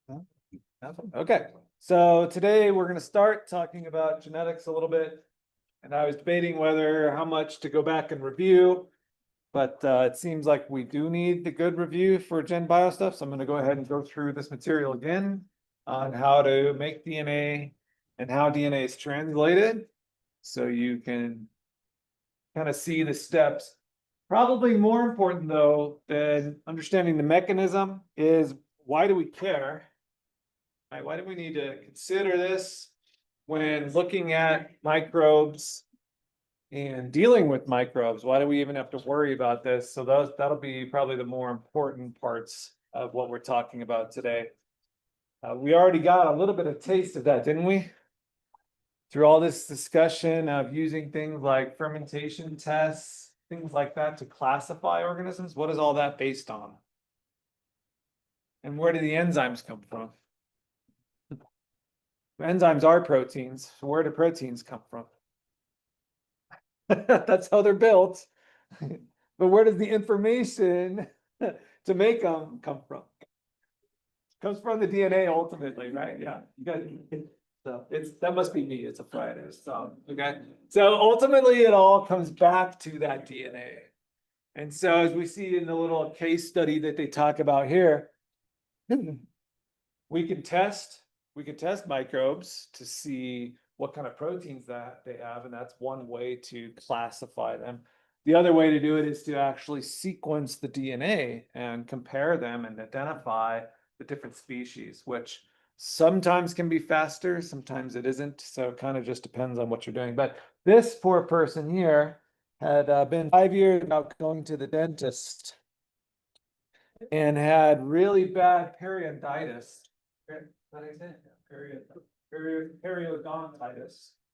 No? Nothing? Okay, so today we're gonna start talking about genetics a little bit. And I was debating whether how much to go back and review. But it seems like we do need the good review for Gen Bio stuff, so I'm gonna go ahead and go through this material again on how to make DNA and how DNA is translated. So you can kind of see the steps. Probably more important though than understanding the mechanism is why do we care? Right, why do we need to consider this when looking at microbes and dealing with microbes? Why do we even have to worry about this? So that'll be probably the more important parts of what we're talking about today. We already got a little bit of taste of that, didn't we? Through all this discussion of using things like fermentation tests, things like that to classify organisms. What is all that based on? And where do the enzymes come from? Enzymes are proteins. So where do proteins come from? That's how they're built. But where does the information to make them come from? Comes from the DNA ultimately, right? Yeah. You got so that must be me. It's a Friday. So okay. So ultimately it all comes back to that DNA. And so as we see in the little case study that they talk about here, we can test microbes to see what kind of proteins that they have, and that's one way to classify them. The other way to do it is to actually sequence the DNA and compare them and identify the different species, which sometimes can be faster, sometimes it isn't. So it kind of just depends on what you're doing. But this poor person here had been 5 years without going to the dentist and had really bad periodontitis.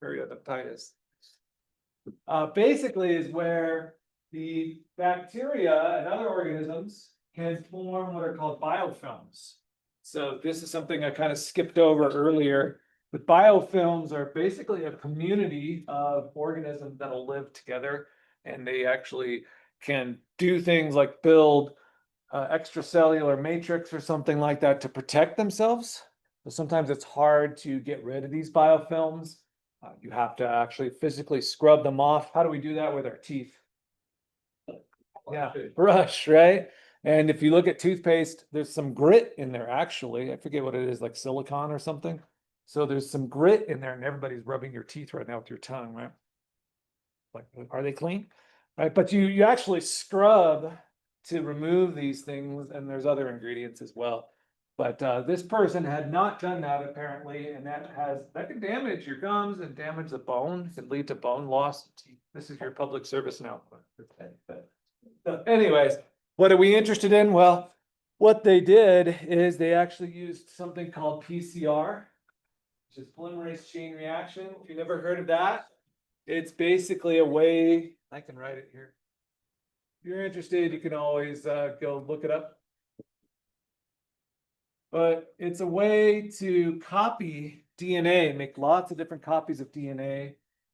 Periodontitis. Basically is where the bacteria and other organisms can form what are called biofilms. So this is something I kind of skipped over earlier, but biofilms are basically a community of organisms that'll live together, and they actually can do things like build extracellular matrix or something like that to protect themselves. So sometimes it's hard to get rid of these biofilms. You have to actually physically scrub them off. How do we do that with our teeth? Yeah, brush, right? And if you look at toothpaste, there's some grit in there actually. I forget what it is, like silicone or something. So there's some grit in there, and everybody's rubbing your teeth right now with your tongue, right? Like, are they clean? Right, but you actually scrub to remove these things, and there's other ingredients as well. But this person had not done that apparently, and that can damage your gums and damage the bone. It can lead to bone loss. This is your public service announcement. So anyways, what are we interested in? Well, what they did is they actually used something called PCR, which is polymerase chain reaction. If you never heard of that, it's basically a way, I can write it here. If you're interested, you can always go look it up. But it's a way to copy DNA, make lots of different copies of DNA,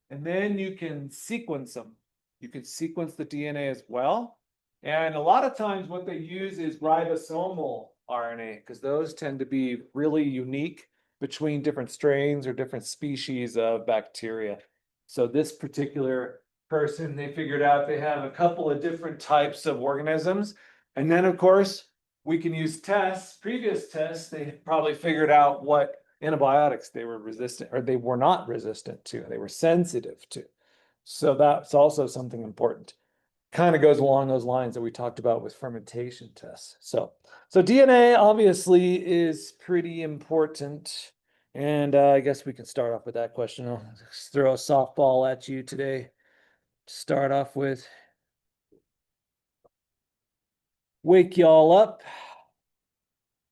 and then you can sequence them. You can sequence the DNA as well. And a lot of times what they use is ribosomal RNA, because those tend to be really unique between different strains or different species of bacteria. So this particular person, they figured out they have a couple of different types of organisms. And then, of course, we can use tests, previous tests, they probably figured out what antibiotics they were resistant or they were not resistant to, they were sensitive to. So that's also something important. Kind of goes along those lines that we talked about with fermentation tests. So DNA obviously is pretty important. And I guess we can start off with that question. I'll just throw a softball at you today. Start off with, wake y'all up.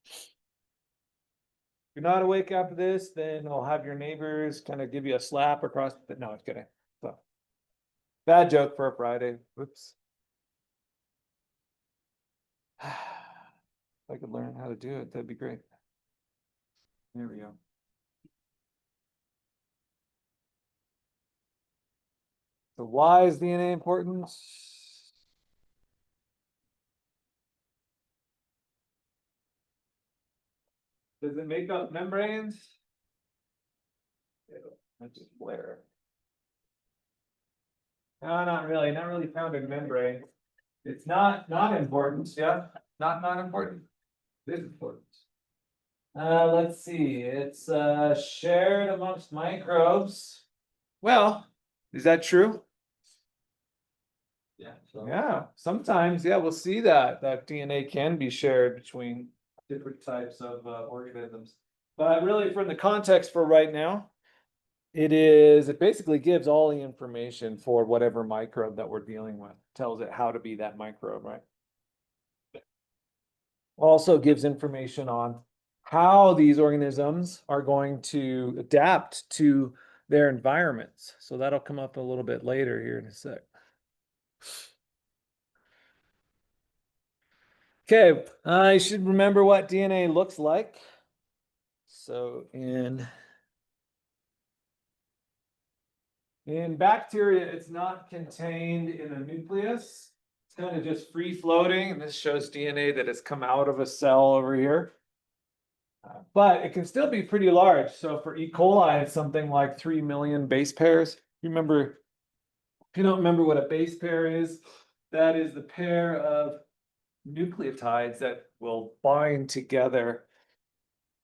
If you're not awake after this, then I'll have your neighbors kind of give you a slap across the, no, I'm kidding. So, bad joke for a Friday. Whoops. If I could learn how to do it, that'd be great. There we go. So why is DNA important? Does it make up membranes? Let's just flare. No, not really found in membrane. It's not important, yeah, not important. It is important. Let's see, it's shared amongst microbes. Well, is that true? Yeah. Yeah, sometimes, yeah, we'll see that DNA can be shared between different types of organisms. But really, from the context for right now, it basically gives all the information for whatever microbe that we're dealing with, tells it how to be that microbe, right? Also gives information on how these organisms are going to adapt to their environments. So that'll come up a little bit later here in a sec. Okay, I should remember what DNA looks like. So in bacteria, it's not contained in a nucleus. It's kind of just free floating, and this shows DNA that has come out of a cell over here. But it can still be pretty large. So for E. coli, it's something like 3 million base pairs. You remember, if you don't remember what a base pair is, that is the pair of nucleotides that will bind together.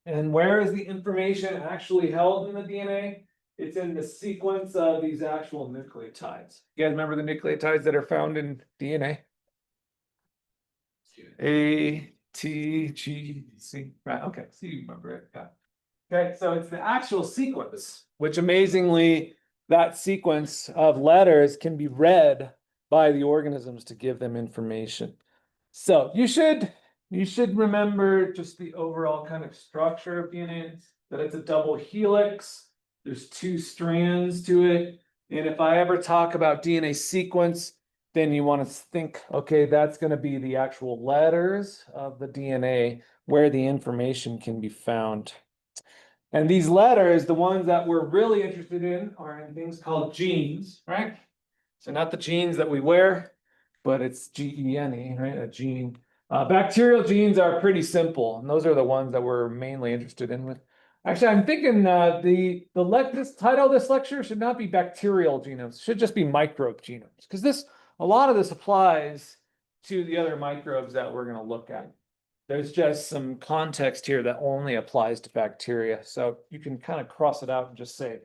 And where is the information actually held in the DNA? It's in the sequence of these actual nucleotides. You guys remember the nucleotides that are found in DNA? A, T, G, C, right? Okay, so you remember it. Yeah. Okay, so it's the actual sequence, which amazingly, that sequence of letters can be read by the organisms to give them information. So you should remember just the overall kind of structure of DNA, that it's a double helix. There's 2 strands to it. And if I ever talk about DNA sequence, then you want to think, okay, that's going to be the actual letters of the DNA where the information can be found. And these letters, the ones that we're really interested in, are in things called genes, right? So not the genes that we wear, but it's G-E-N-E, right? A gene. Bacterial genes are pretty simple, and those are the ones that we're mainly interested in with. Actually, I'm thinking this title of this lecture should not be bacterial genomes, it should just be microbe genomes, because a lot of this applies to the other microbes that we're going to look at. There's just some context here that only applies to bacteria. So you can kind of cross it out and just say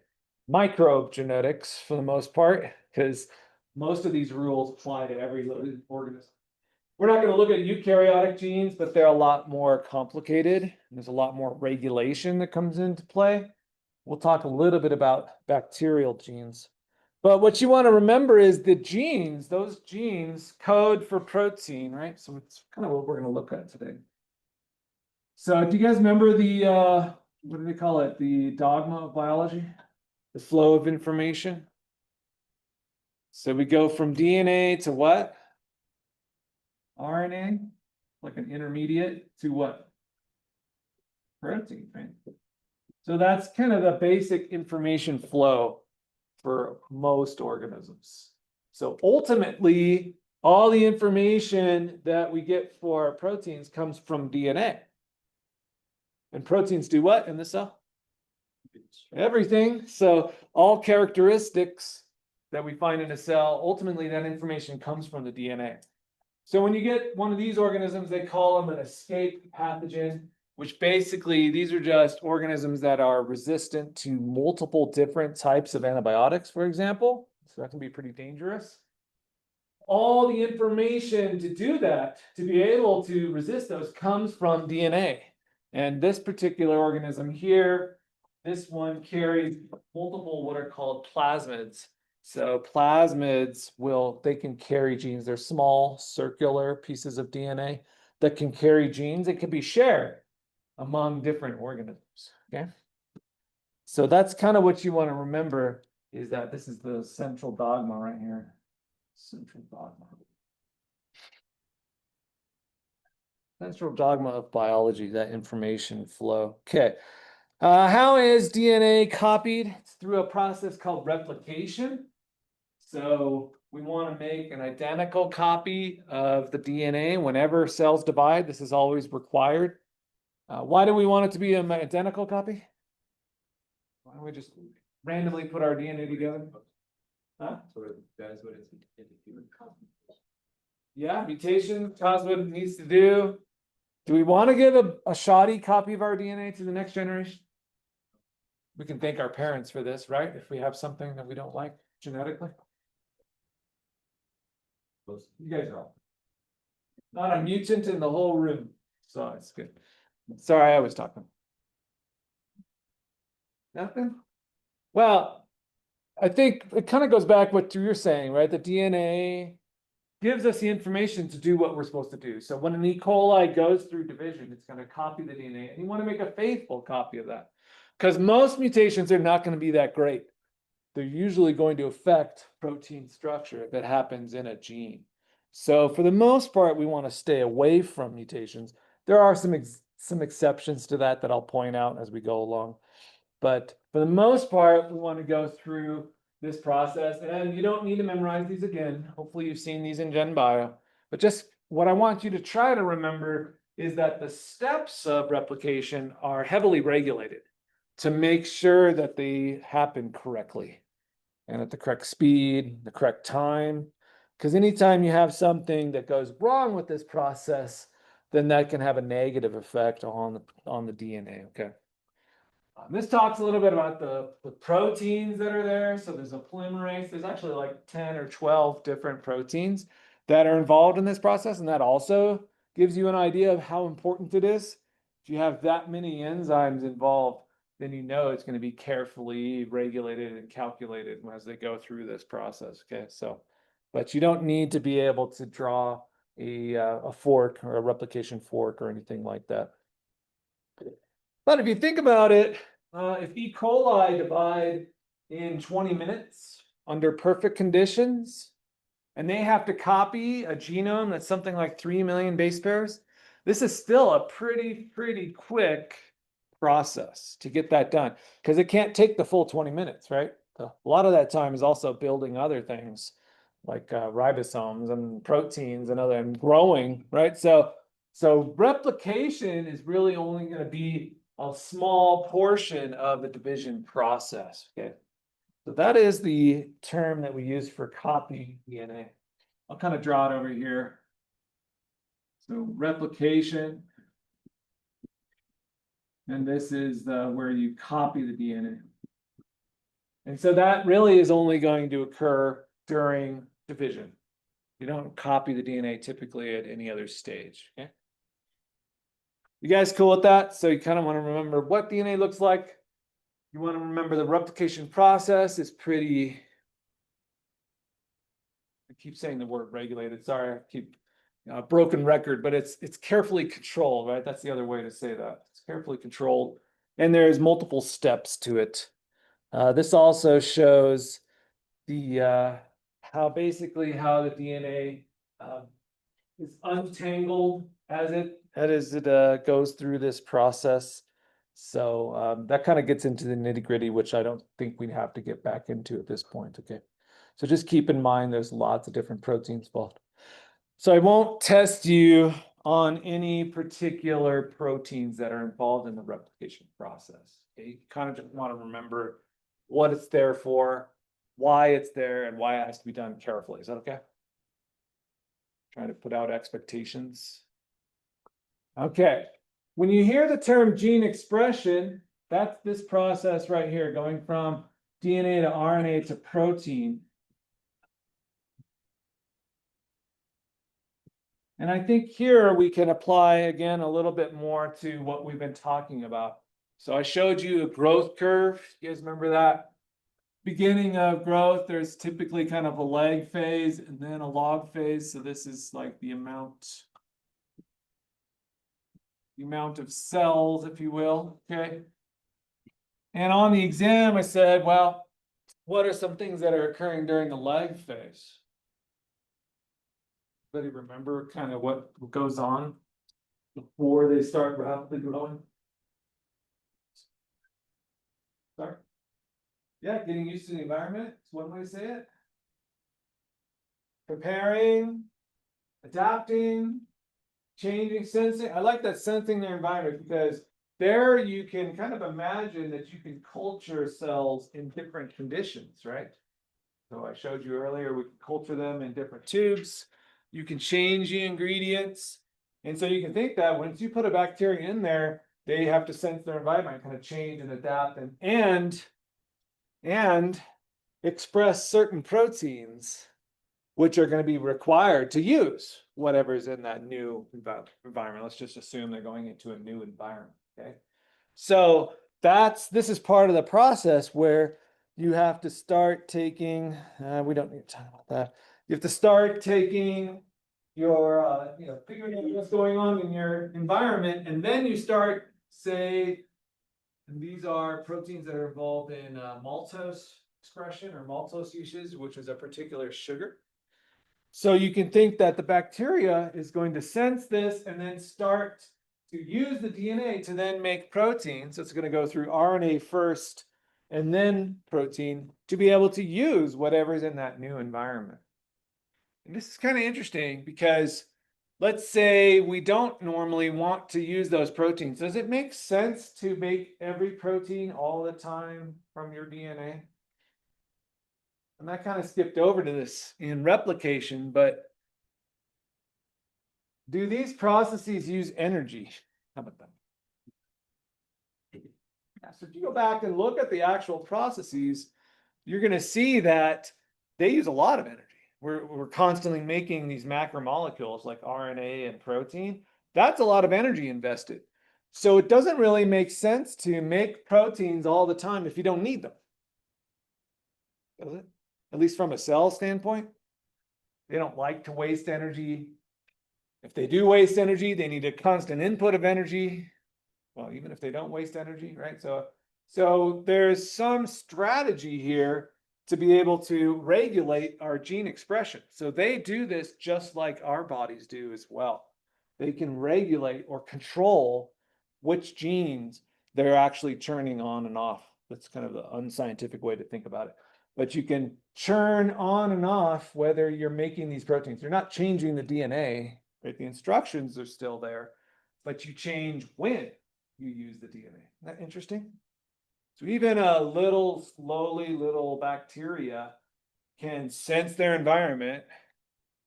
microbe genetics for the most part, because most of these rules apply to every living organism. We're not going to look at eukaryotic genes, but they're a lot more complicated. There's a lot more regulation that comes into play. We'll talk a little bit about bacterial genes. But what you want to remember is the genes, those genes code for protein, right? So it's kind of what we're going to look at today. So do you guys remember the, what do they call it? The dogma of biology? The flow of information? So we go from DNA to what? RNA, like an intermediate, to what? Protein, right? So that's kind of the basic information flow for most organisms. So ultimately, all the information that we get for proteins comes from DNA. And proteins do what in the cell? Everything. So all characteristics that we find in a cell, ultimately that information comes from the DNA. So when you get one of these organisms, they call them an escape pathogen, which basically these are just organisms that are resistant to multiple different types of antibiotics, for example. So that can be pretty dangerous. All the information to do that, to be able to resist those, comes from DNA. And this particular organism here, this one carries multiple what are called plasmids. So plasmids they can carry genes. They're small circular pieces of DNA that can carry genes. It can be shared among different organisms, okay? So that's kind of what you want to remember, is that this is the central dogma right here. Central dogma. Central dogma of biology, that information flow. Okay. How is DNA copied? It's through a process called replication. So we want to make an identical copy of the DNA whenever cells divide. This is always required. Why do we want it to be an identical copy? Why don't we just randomly put our DNA together? Huh? That's what it's. Yeah, mutation cause what it needs to do. Do we want to give a shoddy copy of our DNA to the next generation? We can thank our parents for this, right? If we have something that we don't like genetically. You guys are all. Not a mutant in the whole room, so it's good. Sorry, I was talking. Nothing? Well, I think it kind of goes back what you're saying, right? The DNA gives us the information to do what we're supposed to do. So when an E. coli goes through division, it's going to copy the DNA, and you want to make a faithful copy of that. Because most mutations are not going to be that great. They're usually going to affect protein structure if it happens in a gene. So for the most part, we want to stay away from mutations. There are some exceptions to that I'll point out as we go along. But for the most part, we want to go through this process, and you don't need to memorize these again. Hopefully you've seen these in Gen Bio. But just what I want you to try to remember is that the steps of replication are heavily regulated to make sure that they happen correctly and at the correct speed, the correct time. Because anytime you have something that goes wrong with this process, then that can have a negative effect on the DNA, okay? This talks a little bit about the proteins that are there. So there's a polymerase. There's actually like 10 or 12 different proteins that are involved in this process. And that also gives you an idea of how important it is. If you have that many enzymes involved, then you know it's going to be carefully regulated and calculated as they go through this process. Okay, so, but you don't need to be able to draw a fork or a replication fork or anything like that. But if you think about it, if E. coli divide in 20 minutes under perfect conditions, and they have to copy a genome that's something like 3 million base pairs, this is still a pretty quick process to get that done, because it can't take the full 20 minutes, right? A lot of that time is also building other things like ribosomes and proteins and growing, right? So replication is really only going to be a small portion of the division process, okay? So that is the term that we use for copying DNA. I'll kind of draw it over here. So replication. And this is where you copy the DNA. And so that really is only going to occur during division. You don't copy the DNA typically at any other stage, okay? You guys cool with that? So you kind of want to remember what DNA looks like. You want to remember the replication process is pretty, I keep saying the word regulated. Sorry, I keep broken record, but it's carefully controlled, right? That's the other way to say that. It's carefully controlled, and there's multiple steps to it. This also shows the how the DNA is untangled as it goes through this process. So that kind of gets into the nitty-gritty, which I don't think we have to get back into at this point. Okay, so just keep in mind there's lots of different proteins involved. So I won't test you on any particular proteins that are involved in the replication process. Okay, you kind of just want to remember what it's there for, why it's there, and why it has to be done carefully. Is that okay? Trying to put out expectations. Okay, when you hear the term gene expression, that's this process right here, going from DNA to RNA to protein. And I think here we can apply again a little bit more to what we've been talking about. So I showed you a growth curve. You guys remember that? Beginning of growth, there's typically kind of a lag phase and then a log phase. So this is like the amount of cells, if you will, okay? And on the exam, I said, well, what are some things that are occurring during the lag phase? Anybody remember kind of what goes on before they start rapidly growing? Sorry. Yeah, getting used to the environment is one way to say it. Preparing, adapting, changing, sensing. I like that, sensing their environment, because there you can kind of imagine that you can culture cells in different conditions, right? So I showed you earlier, we can culture them in different tubes. You can change the ingredients. And so you can think that once you put a bacteria in there, they have to sense their environment, kind of change and adapt and express certain proteins, which are going to be required to use whatever's in that new environment. Let's just assume they're going into a new environment. Okay. So this is part of the process where you have to start taking, we don't need to talk about that. You have to start taking your, figuring out what's going on in your environment, and then you start, say, and these are proteins that are involved in maltose expression or maltose usage, which is a particular sugar. So you can think that the bacteria is going to sense this and then start to use the DNA to then make protein. So it's going to go through RNA first and then protein to be able to use whatever's in that new environment. And this is kind of interesting because let's say we don't normally want to use those proteins. Does it make sense to make every protein all the time from your DNA? And I kind of skipped over to this in replication, but do these processes use energy? How about that? Yeah, so if you go back and look at the actual processes, you're going to see that they use a lot of energy. We're constantly making these macromolecules like RNA and protein. That's a lot of energy invested. So it doesn't really make sense to make proteins all the time if you don't need them. Does it? At least from a cell standpoint. They don't like to waste energy. If they do waste energy, they need a constant input of energy. Well, even if they don't waste energy, right? So there's some strategy here to be able to regulate our gene expression. So they do this just like our bodies do as well. They can regulate or control which genes they're actually turning on and off. That's kind of the unscientific way to think about it. But you can churn on and off whether you're making these proteins. You're not changing the DNA, right? The instructions are still there, but you change when you use the DNA. Isn't that interesting? So even a little bacteria can sense their environment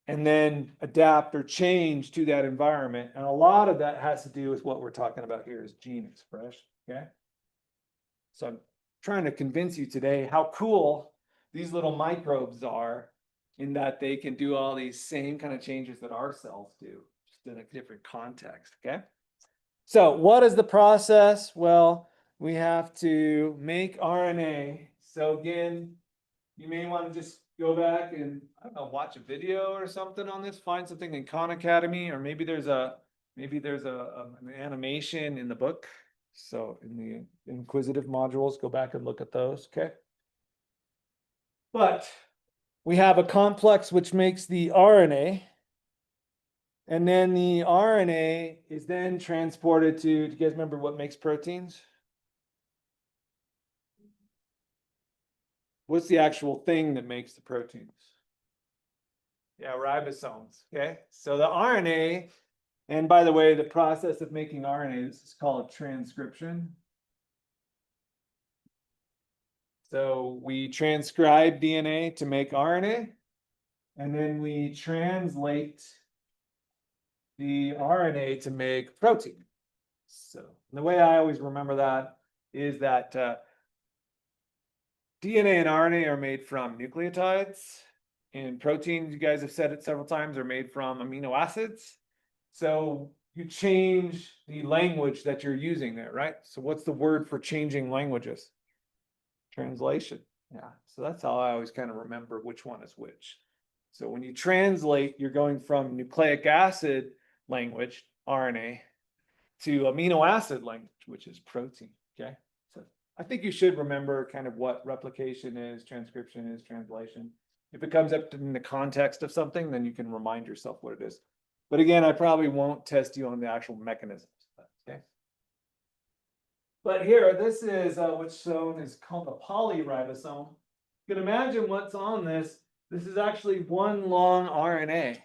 and then adapt or change to that environment. And a lot of that has to do with what we're talking about here is gene expression, okay? So I'm trying to convince you today how cool these little microbes are in that they can do all these same kind of changes that our cells do, just in a different context, okay? So what is the process? Well, we have to make RNA. So again, you may want to just go back and, I don't know, watch a video or something on this, find something in Khan Academy, or maybe there's an animation in the book. So in the inquisitive modules, go back and look at those, okay? But we have a complex which makes the RNA. And then the RNA is then transported do you guys remember what makes proteins? What's the actual thing that makes the proteins? Yeah, ribosomes, okay? So the RNA, and by the way, the process of making RNA, this is called transcription. So we transcribe DNA to make RNA, and then we translate the RNA to make protein. So the way I always remember that is that DNA and RNA are made from nucleotides, and proteins, you guys have said it several times, are made from amino acids. So you change the language that you're using there, right? So what's the word for changing languages? Translation. Yeah. So that's how I always kind of remember which one is which. So when you translate, you're going from nucleic acid language, RNA, to amino acid language, which is protein. Okay. So I think you should remember kind of what replication is, transcription is, translation. If it comes up in the context of something, then you can remind yourself what it is. But again, I probably won't test you on the actual mechanisms. Okay. But here, this is what's shown is called a polyribosome. You can imagine what's on this. This is actually one long RNA.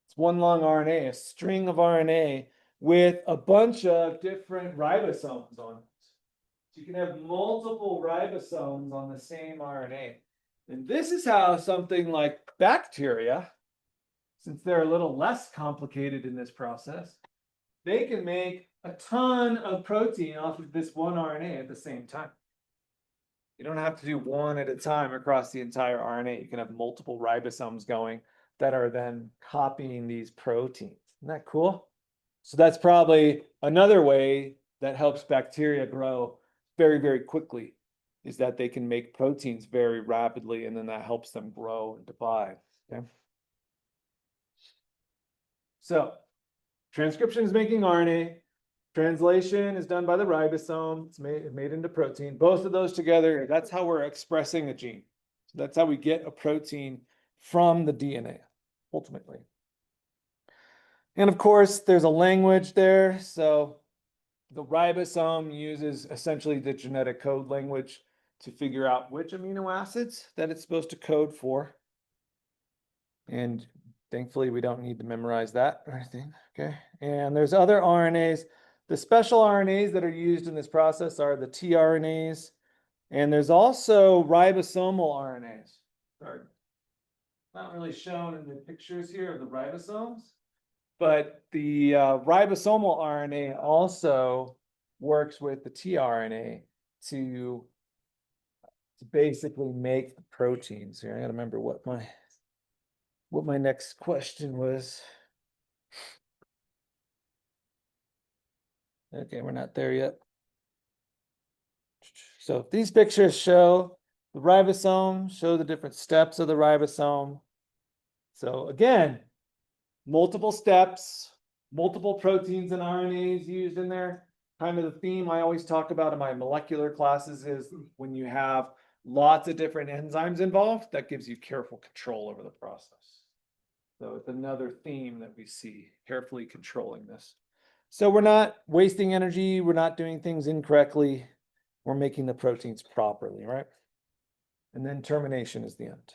It's one long RNA, a string of RNA with a bunch of different ribosomes on it. So you can have multiple ribosomes on the same RNA. And this is how something like bacteria, since they're a little less complicated in this process, they can make a ton of protein off of this one RNA at the same time. You don't have to do one at a time across the entire RNA. You can have multiple ribosomes going that are then copying these proteins. Isn't that cool? So that's probably another way that helps bacteria grow very, very quickly, is that they can make proteins very rapidly, and then that helps them grow and divide. Okay. So transcription is making RNA. Translation is done by the ribosome. It's made into protein. Both of those together, that's how we're expressing a gene. So that's how we get a protein from the DNA, ultimately. And of course, there's a language there. So the ribosome uses essentially the genetic code language to figure out which amino acids that it's supposed to code for. And thankfully, we don't need to memorize that or anything. Okay. And there's other RNAs. The special RNAs that are used in this process are the tRNAs. And there's also ribosomal RNAs. Sorry. Not really shown in the pictures here of the ribosomes, but the ribosomal RNA also works with the tRNA to basically make the proteins. Here, I gotta remember what my next question was. Okay, we're not there yet. So these pictures show the ribosome, show the different steps of the ribosome. So again, multiple steps, multiple proteins and RNAs used in there. Kind of the theme I always talk about in my molecular classes is when you have lots of different enzymes involved, that gives you careful control over the process. So it's another theme that we see, carefully controlling this. So we're not wasting energy, we're not doing things incorrectly, we're making the proteins properly, right? And then termination is the end.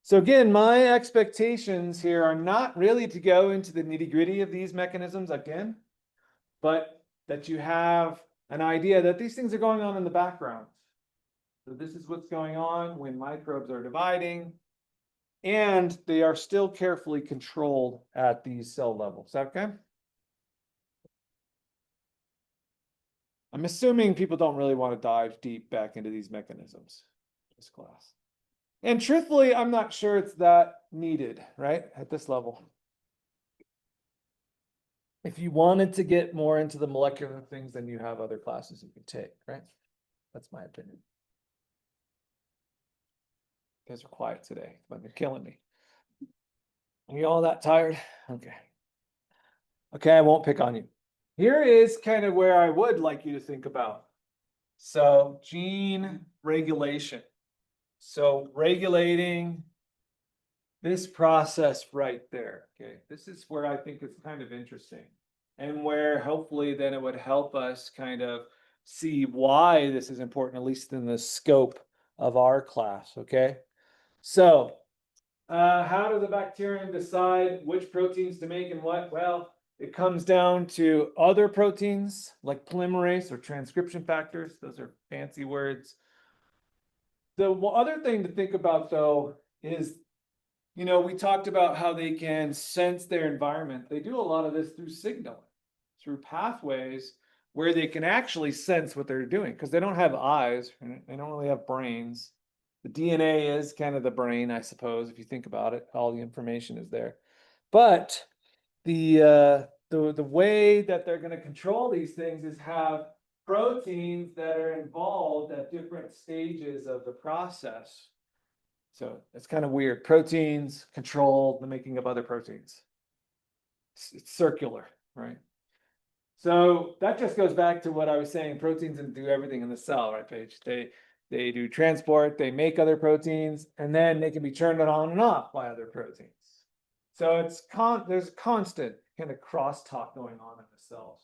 So again, my expectations here are not really to go into the nitty-gritty of these mechanisms again, but that you have an idea that these things are going on in the background. So this is what's going on when microbes are dividing, and they are still carefully controlled at these cell levels. Okay? I'm assuming people don't really want to dive deep back into these mechanisms in this class. And truthfully, I'm not sure it's that needed, right, at this level. If you wanted to get more into the molecular things, then you have other classes you can take, right? That's my opinion. You guys are quiet today, but they're killing me. Are you all that tired? Okay. Okay, I won't pick on you. Here is kind of where I would like you to think about. So gene regulation. So regulating this process right there, okay? This is where I think it's kind of interesting, and where hopefully then it would help us kind of see why this is important, at least in the scope of our class, okay? So how does the bacterium decide which proteins to make and what? Well, it comes down to other proteins like polymerase or transcription factors. Those are fancy words. The other thing to think about, though, is, you know, we talked about how they can sense their environment. They do a lot of this through signaling, through pathways where they can actually sense what they're doing, because they don't have eyes, they don't really have brains. The DNA is kind of the brain, I suppose, if you think about it. All the information is there. But the way that they're going to control these things is have proteins that are involved at different stages of the process. So it's kind of weird. Proteins control the making of other proteins. It's circular, right? So that just goes back to what I was saying. Proteins do everything in the cell, right, Paige? They do transport, they make other proteins, and then they can be turned on and off by other proteins. So there's constant kind of crosstalk going on in the cells,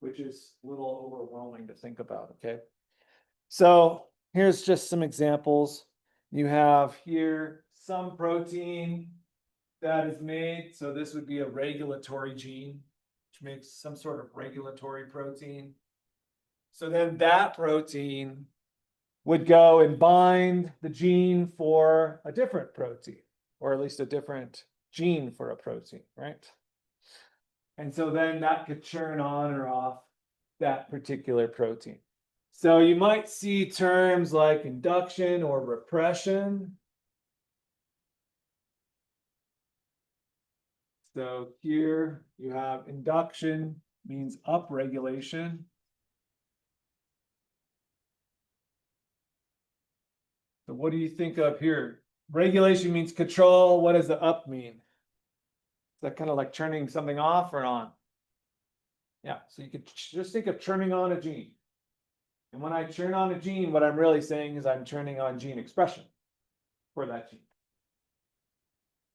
which is a little overwhelming to think about, okay? So here's just some examples. You have here some protein that is made. So this would be a regulatory gene, which makes some sort of regulatory protein. So then that protein would go and bind the gene for a different protein, or at least a different gene for a protein, right? And so then that could churn on or off that particular protein. So you might see terms like induction or repression. So here you have induction means upregulation. So what do you think of here? Regulation means control. What does the up mean? Is that kind of like turning something off or on? Yeah, so you could just think of turning on a gene. And when I turn on a gene, what I'm really saying is I'm turning on gene expression for that gene.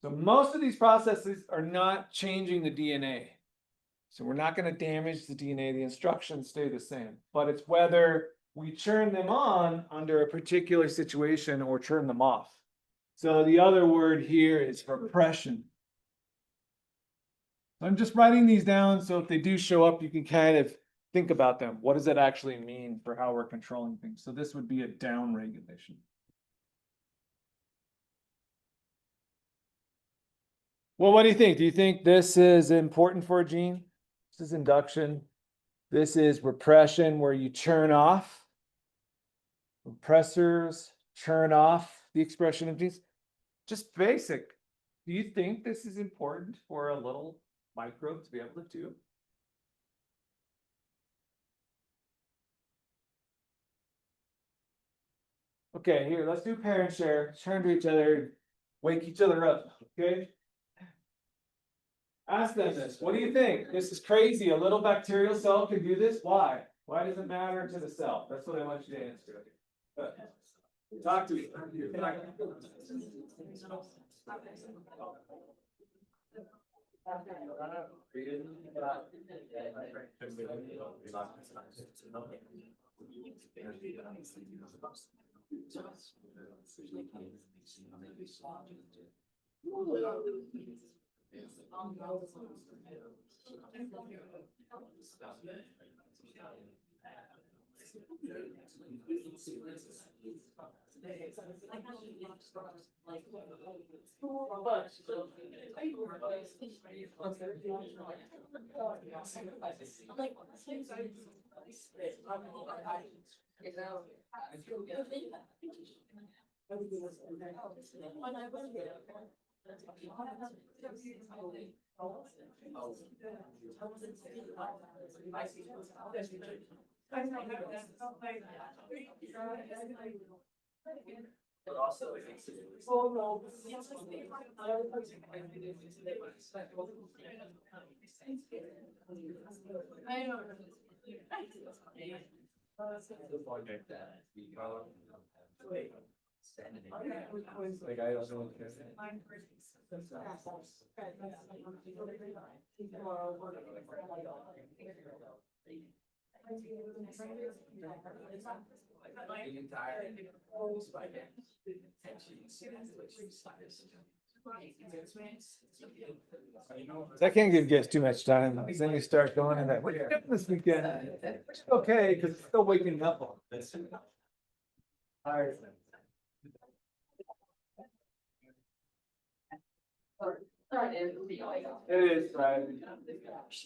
So most of these processes are not changing the DNA. So we're not going to damage the DNA. The instructions stay the same, but it's whether we turn them on under a particular situation or turn them off. So the other word here is repression. I'm just writing these down so if they do show up, you can kind of think about them. What does it actually mean for how we're controlling things? So this would be a down regulation. Well, what do you think? Do you think this is important for a gene? This is induction. This is repression, where you turn off. Repressors turn off the expression of genes. Just basic. Do you think this is important for a little microbe to be able to do? Okay, here, let's do parent share. Turn to each other, wake each other up, okay? Ask them this. What do you think? This is crazy. A little bacterial cell can do this? Why? Why does it matter to the cell? That's what I want you to answer. Talk to me. That can't give you guys too much time. Then you start going in that. What are you doing this weekend? Okay, because it's still waking up on this. Tired. It is, right?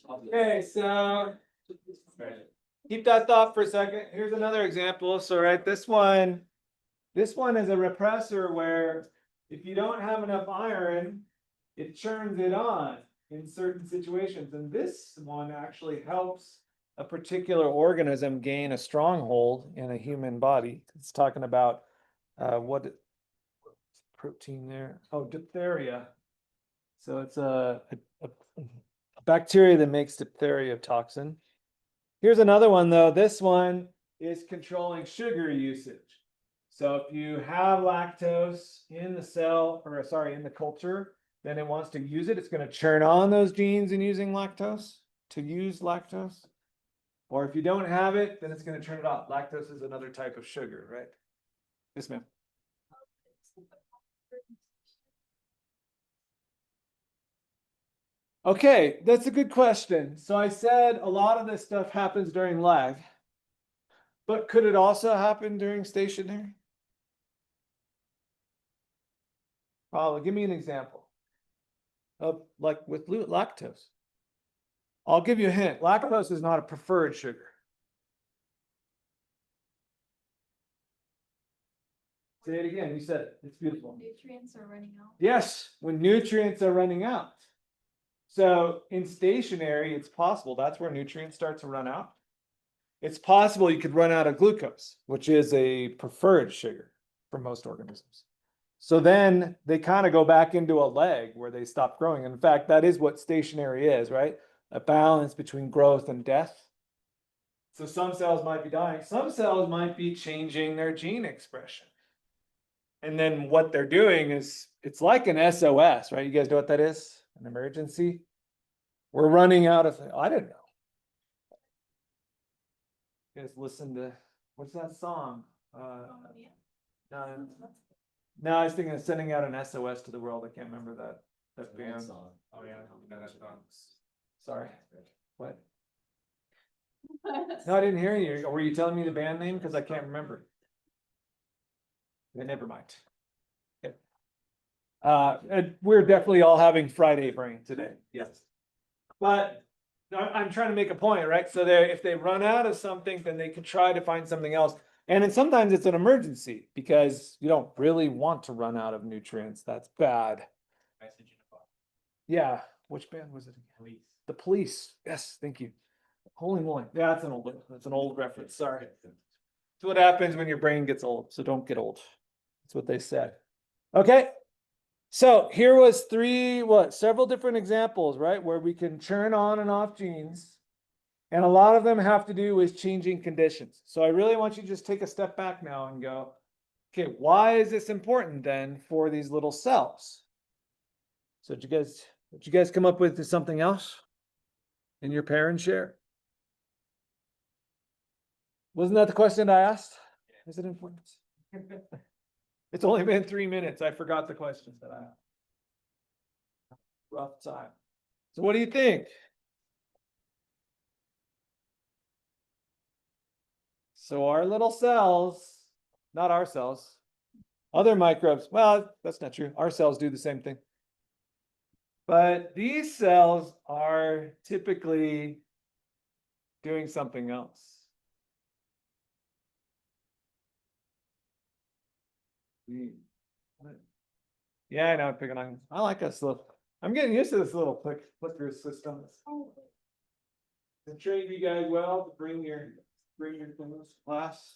Okay, so keep that thought for a second. Here's another example. So, right, this one is a repressor where if you don't have enough iron, it turns it on in certain situations. And this one actually helps a particular organism gain a stronghold in a human body. It's talking about what protein there? Oh, diphtheria. So it's a bacteria that makes diphtheria toxin. Here's another one though. This one is controlling sugar usage. So if you have lactose in the cell, or sorry, in the culture, then it wants to use it. It's going to turn on those genes in using lactose to use lactose. Or if you don't have it, then it's going to turn it off. Lactose is another type of sugar, right? Yes, ma'am. Okay, that's a good question. So I said a lot of this stuff happens during lag, but could it also happen during stationary? Probably. Give me an example of like with lactose. I'll give you a hint. Lactose is not a preferred sugar. Say it again. You said it. It's beautiful. Nutrients are running out. Yes, when nutrients are running out. So in stationary, it's possible that's where nutrients start to run out. It's possible you could run out of glucose, which is a preferred sugar for most organisms. So then they kind of go back into a lag where they stop growing. In fact, that is what stationary is, right? A balance between growth and death. So some cells might be dying, some cells might be changing their gene expression. And then what they're doing is it's like an SOS, right? You guys know what that is? An emergency. We're running out of, I didn't know. You guys listen to, what's that song? No, no, I was thinking of sending out an SOS to the world. I can't remember that band. Oh, yeah, that's fun. Sorry. What? No, I didn't hear you. Were you telling me the band name? Because I can't remember. Yeah, never mind. Okay. We're definitely all having Friday brain today. Yes. But I'm trying to make a point, right? So if they run out of something, then they can try to find something else. And then sometimes it's an emergency because you don't really want to run out of nutrients. That's bad. Yeah. Which band was it? Police. The Police. Yes, thank you. Holy moly. Yeah, that's an old reference. Sorry. It's what happens when your brain gets old. So don't get old. That's what they said. Okay. So here was several different examples, right? Where we can turn on and off genes. And a lot of them have to do with changing conditions. So I really want you to just take a step back now and go, okay, why is this important then for these little cells? So did you guys come up with something else in your parent share? Wasn't that the question I asked? Is it important? It's only been 3 minutes. I forgot the questions that I asked. Rough time. So what do you think? So our little cells, not our cells, other microbes, well, that's not true. Our cells do the same thing. But these cells are typically doing something else. Yeah, I know, I'm picking on. I like this little. I'm getting used to this little flicker system. To train you guys well to bring your things to class.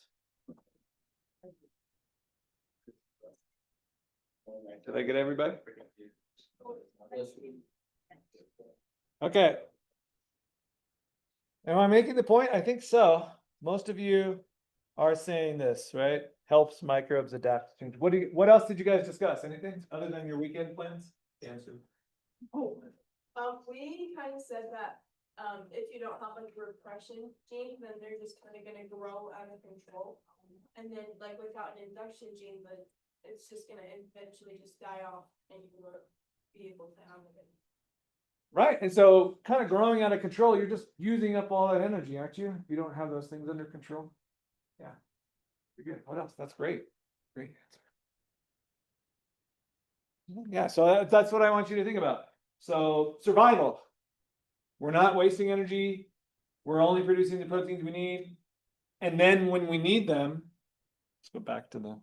Did I get everybody? Okay. Am I making the point? I think so. Most of you are saying this, right? Helps microbes adapt to change. What else did you guys discuss? Anything other than your weekend plans? Answer. Oh, We kind of said that, if you don't have like a repression gene, then they're just kind of gonna grow out of control. And then like without an induction gene, but it's just gonna eventually just die off and you won't be able to have it. right. And so kind of growing out of control, you're just using up all that energy, aren't you? If you don't have those things under control. Yeah. You're good. What else? That's great. Great answer. Yeah, so that's what I want you to think about. So survival. We're not wasting energy. We're only producing the proteins we need. And then when we need them, let's go back to them.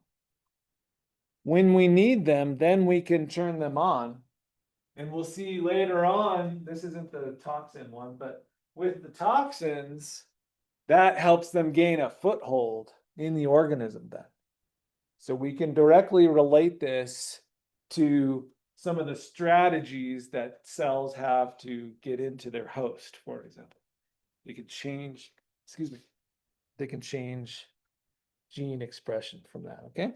When we need them, then we can turn them on. And we'll see later on, this isn't the toxin one, but with the toxins, that helps them gain a foothold in the organism then. So we can directly relate this to some of the strategies that cells have to get into their host, for example. They can change, they can change gene expression from that, okay?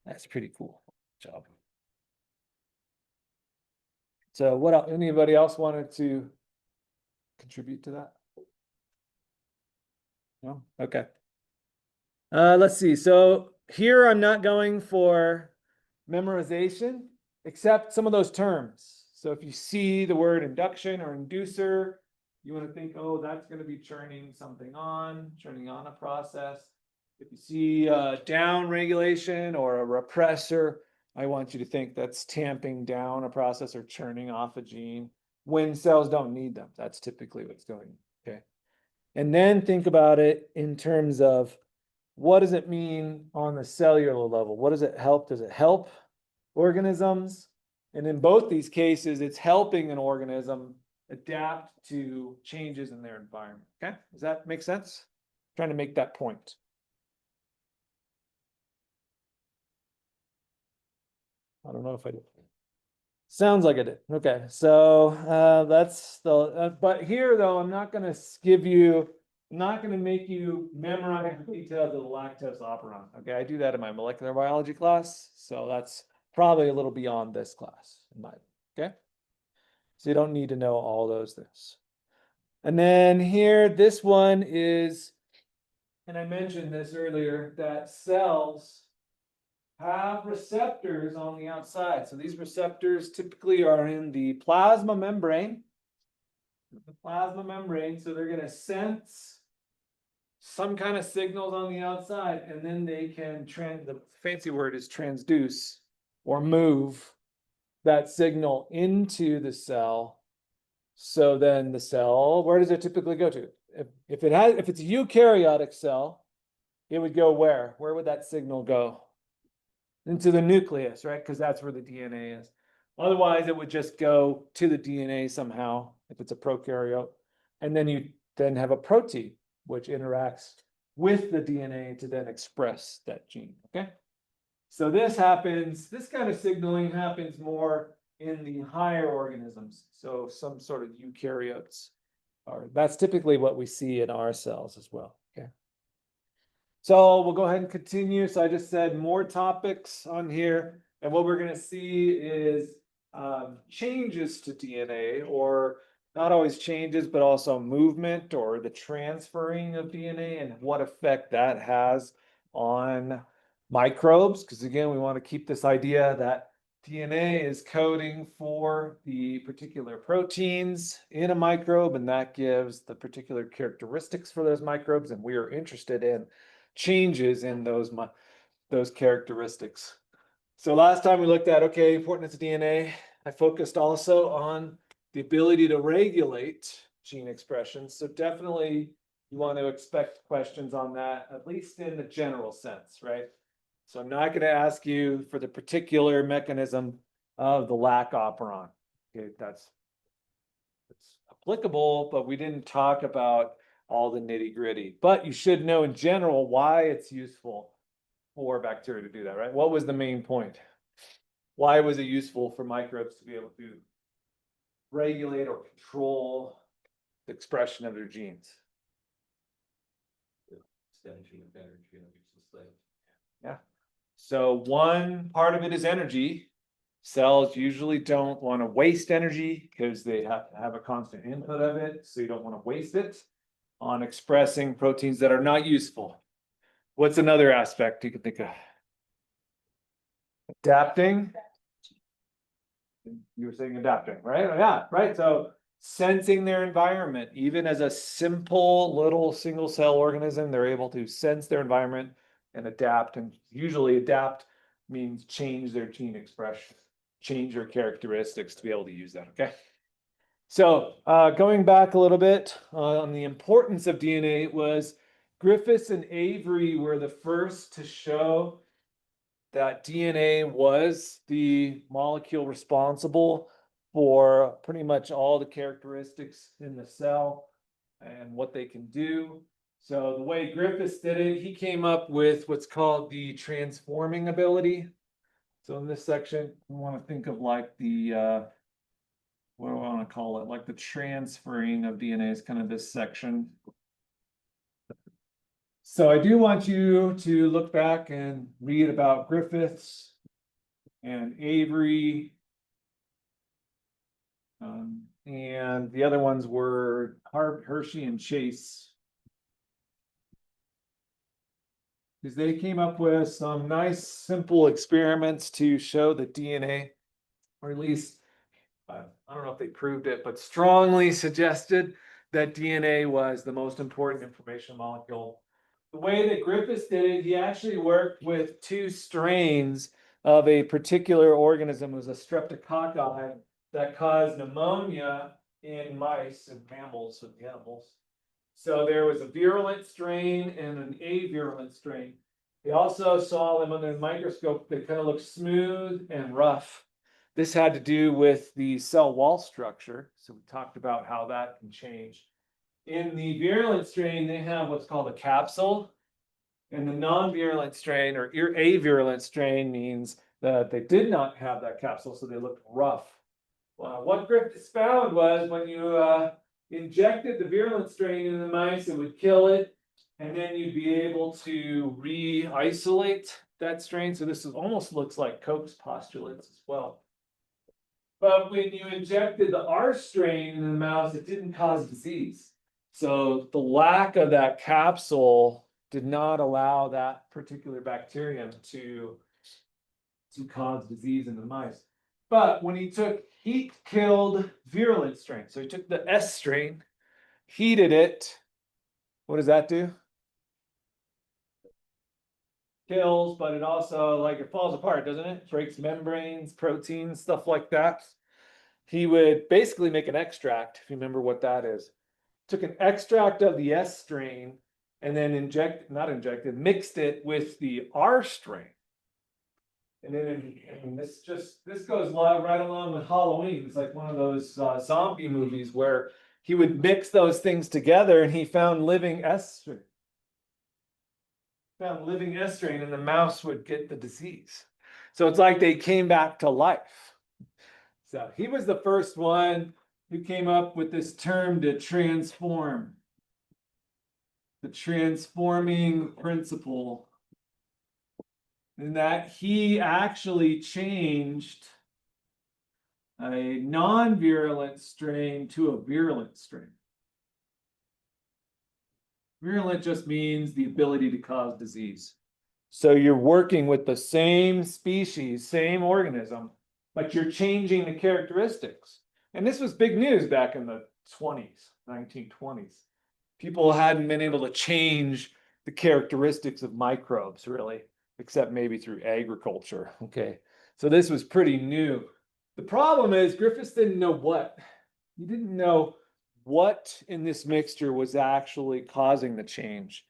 That's pretty cool. Good job. So what else, anybody else wanted to contribute to that? No? Okay. Let's see. So here I'm not going for memorization, except some of those terms. So if you see the word induction or inducer, you want to think, oh, that's going to be turning something on, turning on a process. If you see down regulation or a repressor, I want you to think that's tamping down a process or turning off a gene when cells don't need them. That's typically what's going on, okay? And then think about it in terms of what does it mean on the cellular level? What does it help? Does it help organisms? And in both these cases, it's helping an organism adapt to changes in their environment, okay? Does that make sense? Trying to make that point. I don't know if I did. Sounds like I did. Okay, so that's the, but here though, I'm not gonna give you, I'm not gonna make you memorize the details of the lactose operon. Okay, I do that in my molecular biology class, so that's probably a little beyond this class in my, okay? So you don't need to know all those things. And then here, this one is, and I mentioned this earlier, that cells have receptors on the outside. So these receptors typically are in the plasma membrane. The plasma membrane, so they're going to sense some kind of signals on the outside, and then they can the fancy word is transduce or move that signal into the cell. So then the cell, where does it typically go to? If it's a eukaryotic cell, it would go where? Where would that signal go? Into the nucleus, right? Because that's where the DNA is. Otherwise, it would just go to the DNA somehow if it's a prokaryote. And then you then have a protein which interacts with the DNA to then express that gene, okay? So this happens, this kind of signaling happens more in the higher organisms. So some sort of eukaryotes are, that's typically what we see in our cells as well, okay? So we'll go ahead and continue. So I just said more topics on here. And what we're going to see is changes to DNA, or not always changes, but also movement or the transferring of DNA and what effect that has on microbes. Because again, we want to keep this idea that DNA is coding for the particular proteins in a microbe, and that gives the particular characteristics for those microbes. And we are interested in changes in those characteristics. So last time we looked at, okay, importance of DNA. I focused also on the ability to regulate gene expression. So definitely you want to expect questions on that, at least in the general sense, right? So I'm not going to ask you for the particular mechanism of the lac operon. Okay, that's applicable, but we didn't talk about all the nitty gritty. But you should know in general why it's useful for bacteria to do that, right? What was the main point? Why was it useful for microbes to be able to regulate or control the expression of their genes? Yeah. So one part of it is energy. Cells usually don't want to waste energy because they have to have a constant input of it. So you don't want to waste it on expressing proteins that are not useful. What's another aspect you can think of? Adapting. You were saying adapting, right? Yeah, right. So sensing their environment, even as a simple little single cell organism, they're able to sense their environment and adapt. And usually adapt means change their gene expression, change their characteristics to be able to use that, okay? So going back a little bit on the importance of DNA, was Griffiths and Avery were the first to show that DNA was the molecule responsible for pretty much all the characteristics in the cell and what they can do. So the way Griffiths did it, he came up with what's called the transforming ability. So in this section, we want to think of like the, what do I want to call it? Like the transferring of DNA is kind of this section. So I do want you to look back and read about Griffiths and Avery. And the other ones were Hershey and Chase. Because they came up with some nice simple experiments to show that DNA, or at least I don't know if they proved it, but strongly suggested that DNA was the most important information molecule. The way that Griffiths did it, he actually worked with two strains of a particular organism, it was a streptococci that caused pneumonia in mice and mammals and animals. So there was a virulent strain and an avirulent strain. They also saw them under the microscope, they kind of looked smooth and rough. This had to do with the cell wall structure. So we talked about how that can change. In the virulent strain, they have what's called a capsule. And the non-virulent strain or avirulent strain means that they did not have that capsule, so they looked rough. What Griffiths found was when you injected the virulent strain in the mice, it would kill it, and then you'd be able to re-isolate that strain. So this almost looks like Koch's postulates as well. But when you injected the R strain in the mouse, it didn't cause disease. So the lack of that capsule did not allow that particular bacterium to cause disease in the mice. But when he took heat-killed virulent strain, so he took the S strain, heated it, what does that do? Kills, but it also, like, it falls apart, doesn't it? Breaks membranes, proteins, stuff like that. He would basically make an extract, if you remember what that is. Took an extract of the S strain and then mixed it with the R strain. And then this goes right along with Halloween. It's like one of those zombie movies where he would mix those things together and he found living S strain. Found living S strain and the mouse would get the disease. So it's like they came back to life. So he was the first one who came up with this term to transform. The transforming principle. And that he actually changed a non-virulent strain to a virulent strain. Virulent just means the ability to cause disease. So you're working with the same species, same organism, but you're changing the characteristics. And this was big news back in the 1920s. People hadn't been able to change the characteristics of microbes, really, except maybe through agriculture. Okay, so this was pretty new. The problem is Griffiths didn't know what. He didn't know what in this mixture was actually causing the change.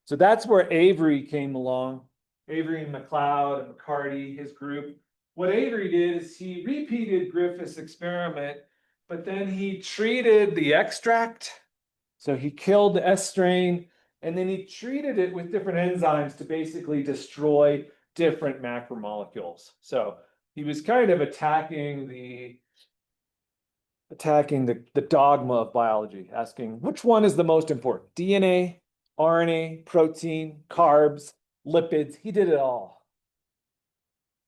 So that's where Avery came along. Avery and McLeod and McCarty, his group. What Avery did is he repeated Griffiths' experiment, but then he treated the extract. So he killed the S strain, and then he treated it with different enzymes to basically destroy different macromolecules. So he was kind of attacking the dogma of biology, asking which one is the most important? DNA, RNA, protein, carbs, lipids. He did it all.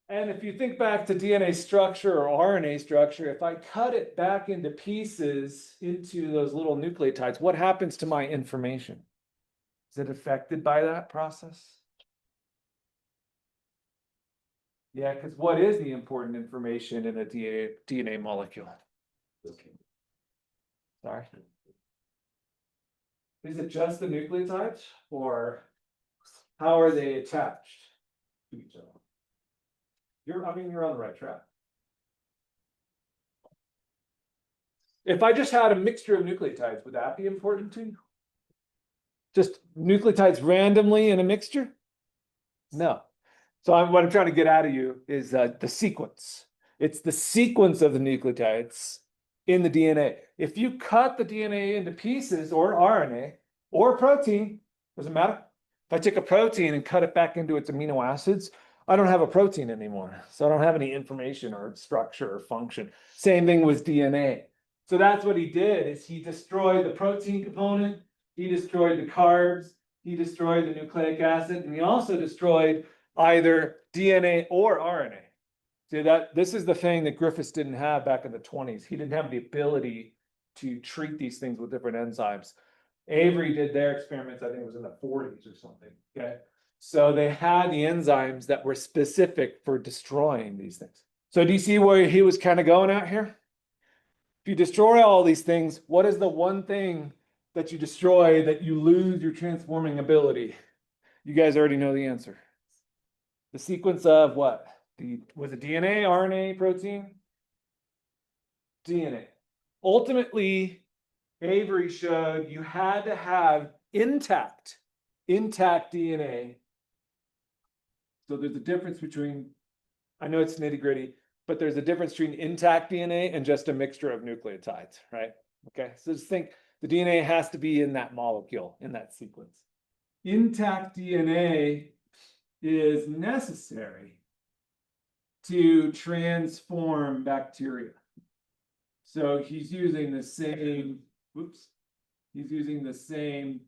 And if you think back to DNA structure or RNA structure, if I cut it back into pieces into those little nucleotides, what happens to my information? Is it affected by that process? Yeah, because what is the important information in a DNA molecule? Sorry. Is it just the nucleotides, or how are they attached to each other? You're on the right track. If I just had a mixture of nucleotides, would that be important to you? Just nucleotides randomly in a mixture? No. So what I'm trying to get out of you is the sequence. It's the sequence of the nucleotides in the DNA. If you cut the DNA into pieces, or RNA, or protein, doesn't matter. If I take a protein and cut it back into its amino acids, I don't have a protein anymore. So I don't have any information or structure or function. Same thing with DNA. So that's what he did, is he destroyed the protein component, he destroyed the carbs, he destroyed the nucleic acid, and he also destroyed either DNA or RNA. See, this is the thing that Griffiths didn't have back in the 20s. He didn't have the ability to treat these things with different enzymes. Avery did their experiments, I think it was in the 40s or something. Okay. So they had the enzymes that were specific for destroying these things. So do you see where he was kind of going out here? If you destroy all these things, what is the one thing that you destroy that you lose your transforming ability? You guys already know the answer. The sequence of what? Was it DNA, RNA, protein? DNA. Ultimately, Avery showed you had to have intact DNA. So there's a difference between, I know it's nitty gritty, but there's a difference between intact DNA and just a mixture of nucleotides, right? Okay, so just think the DNA has to be in that molecule, in that sequence. Intact DNA is necessary to transform bacteria. So he's using the same, he's using the same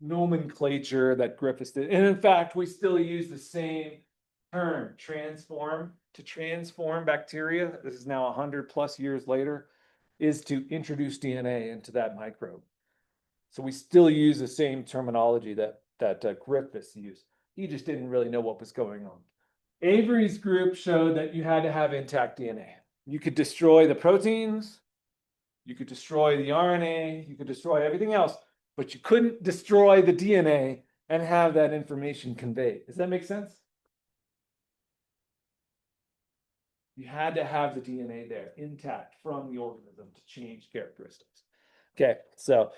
nomenclature that Griffiths did. And in fact, we still use the same term, transform, to transform bacteria. This is now 100+ years later, is to introduce DNA into that microbe. So we still use the same terminology that Griffiths used. He just didn't really know what was going on. Avery's group showed that you had to have intact DNA. You could destroy the proteins, you could destroy the RNA, you could destroy everything else, but you couldn't destroy the DNA and have that information conveyed. Does that make sense? You had to have the DNA there intact from the organism to change characteristics. Okay, so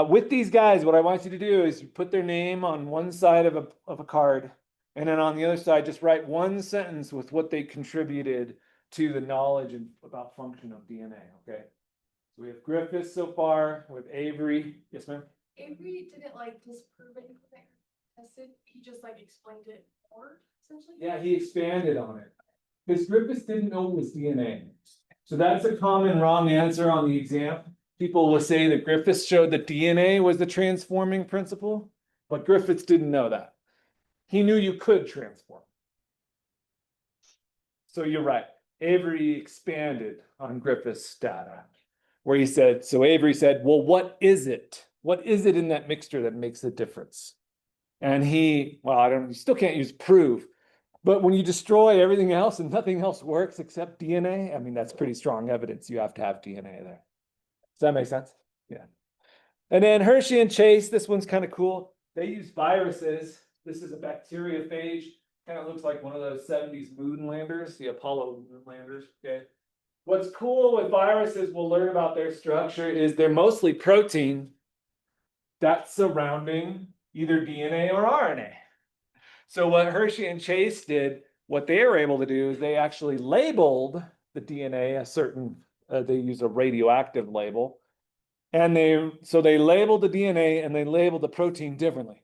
with these guys, what I want you to do is put their name on one side of a card, and then on the other side, just write one sentence with what they contributed to the knowledge about function of DNA, okay? So we have Griffiths so far, with Avery. Yes, ma'am? Avery didn't like disprove anything tested, he just like explained it more, essentially. Yeah, he expanded on it. Because Griffiths didn't know it was DNA. So that's a common wrong answer on the exam. People will say that Griffiths showed that DNA was the transforming principle, but Griffiths didn't know that. He knew you could transform. So you're right. Avery expanded on Griffiths' data, where he said, so Avery said, well, what is it? What is it in that mixture that makes a difference? And he, well, you still can't use prove, but when you destroy everything else and nothing else works except DNA, I mean, that's pretty strong evidence you have to have DNA there. Does that make sense? Yeah. And then Hershey and Chase, this one's kind of cool. They use viruses. This is a bacteriophage. Kind of looks like one of those 70s moon landers, the Apollo moon landers, okay? What's cool with viruses, we'll learn about their structure, is they're mostly protein that's surrounding either DNA or RNA. So what Hershey and Chase did, what they were able to do is they actually labeled the DNA a certain, they use a radioactive label. And they labeled the DNA and they labeled the protein differently.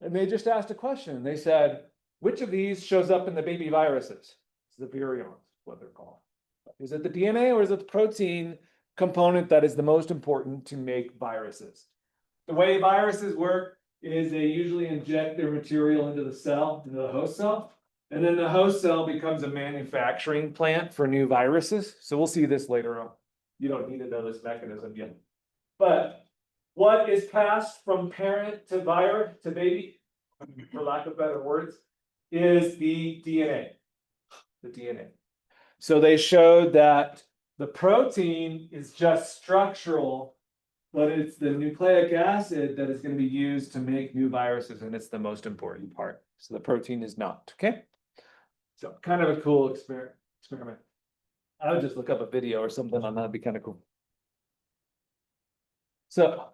And they just asked a question. They said, which of these shows up in the baby viruses? It's the virions, what they're called. Is it the DNA or is it the protein component that is the most important to make viruses? The way viruses work is they usually inject their material into the cell, into the host cell, and then the host cell becomes a manufacturing plant for new viruses. So we'll see this later on. You don't need to know this mechanism yet. But what is passed from parent to baby, for lack of better words, is the DNA. The DNA. So they showed that the protein is just structural, but it's the nucleic acid that is going to be used to make new viruses, and it's the most important part. So the protein is not, okay? So kind of a cool experiment. I would just look up a video or something on that, it'd be kind of cool. So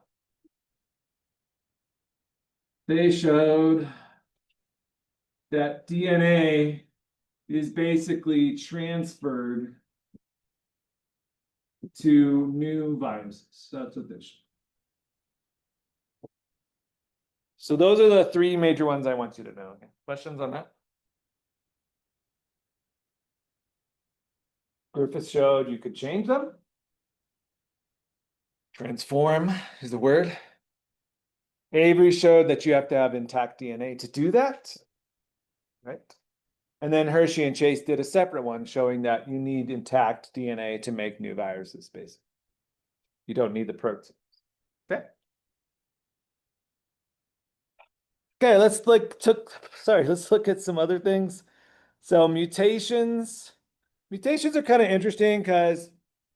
they showed that DNA is basically transferred to new viruses. That's what they showed. So those are the three major ones I want you to know. Okay. Questions on that? Griffiths showed you could change them. Transform is the word. Avery showed that you have to have intact DNA to do that. Right? And then Hershey and Chase did a separate one showing that you need intact DNA to make new viruses, basically. You don't need the proteins. Okay. Okay, let's look at some other things. So mutations are kind of interesting because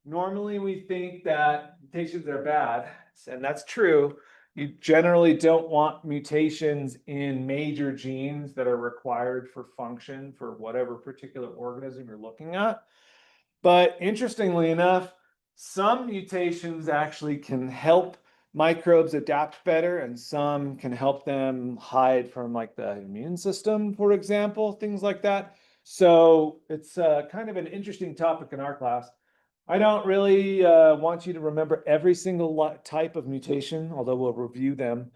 normally we think that mutations are bad, and that's true. You generally don't want mutations in major genes that are required for function for whatever particular organism you're looking at. But interestingly enough, some mutations actually can help microbes adapt better, and some can help them hide from like the immune system, for example, things like that. So it's kind of an interesting topic in our class. I don't really want you to remember every single type of mutation, although we'll review them.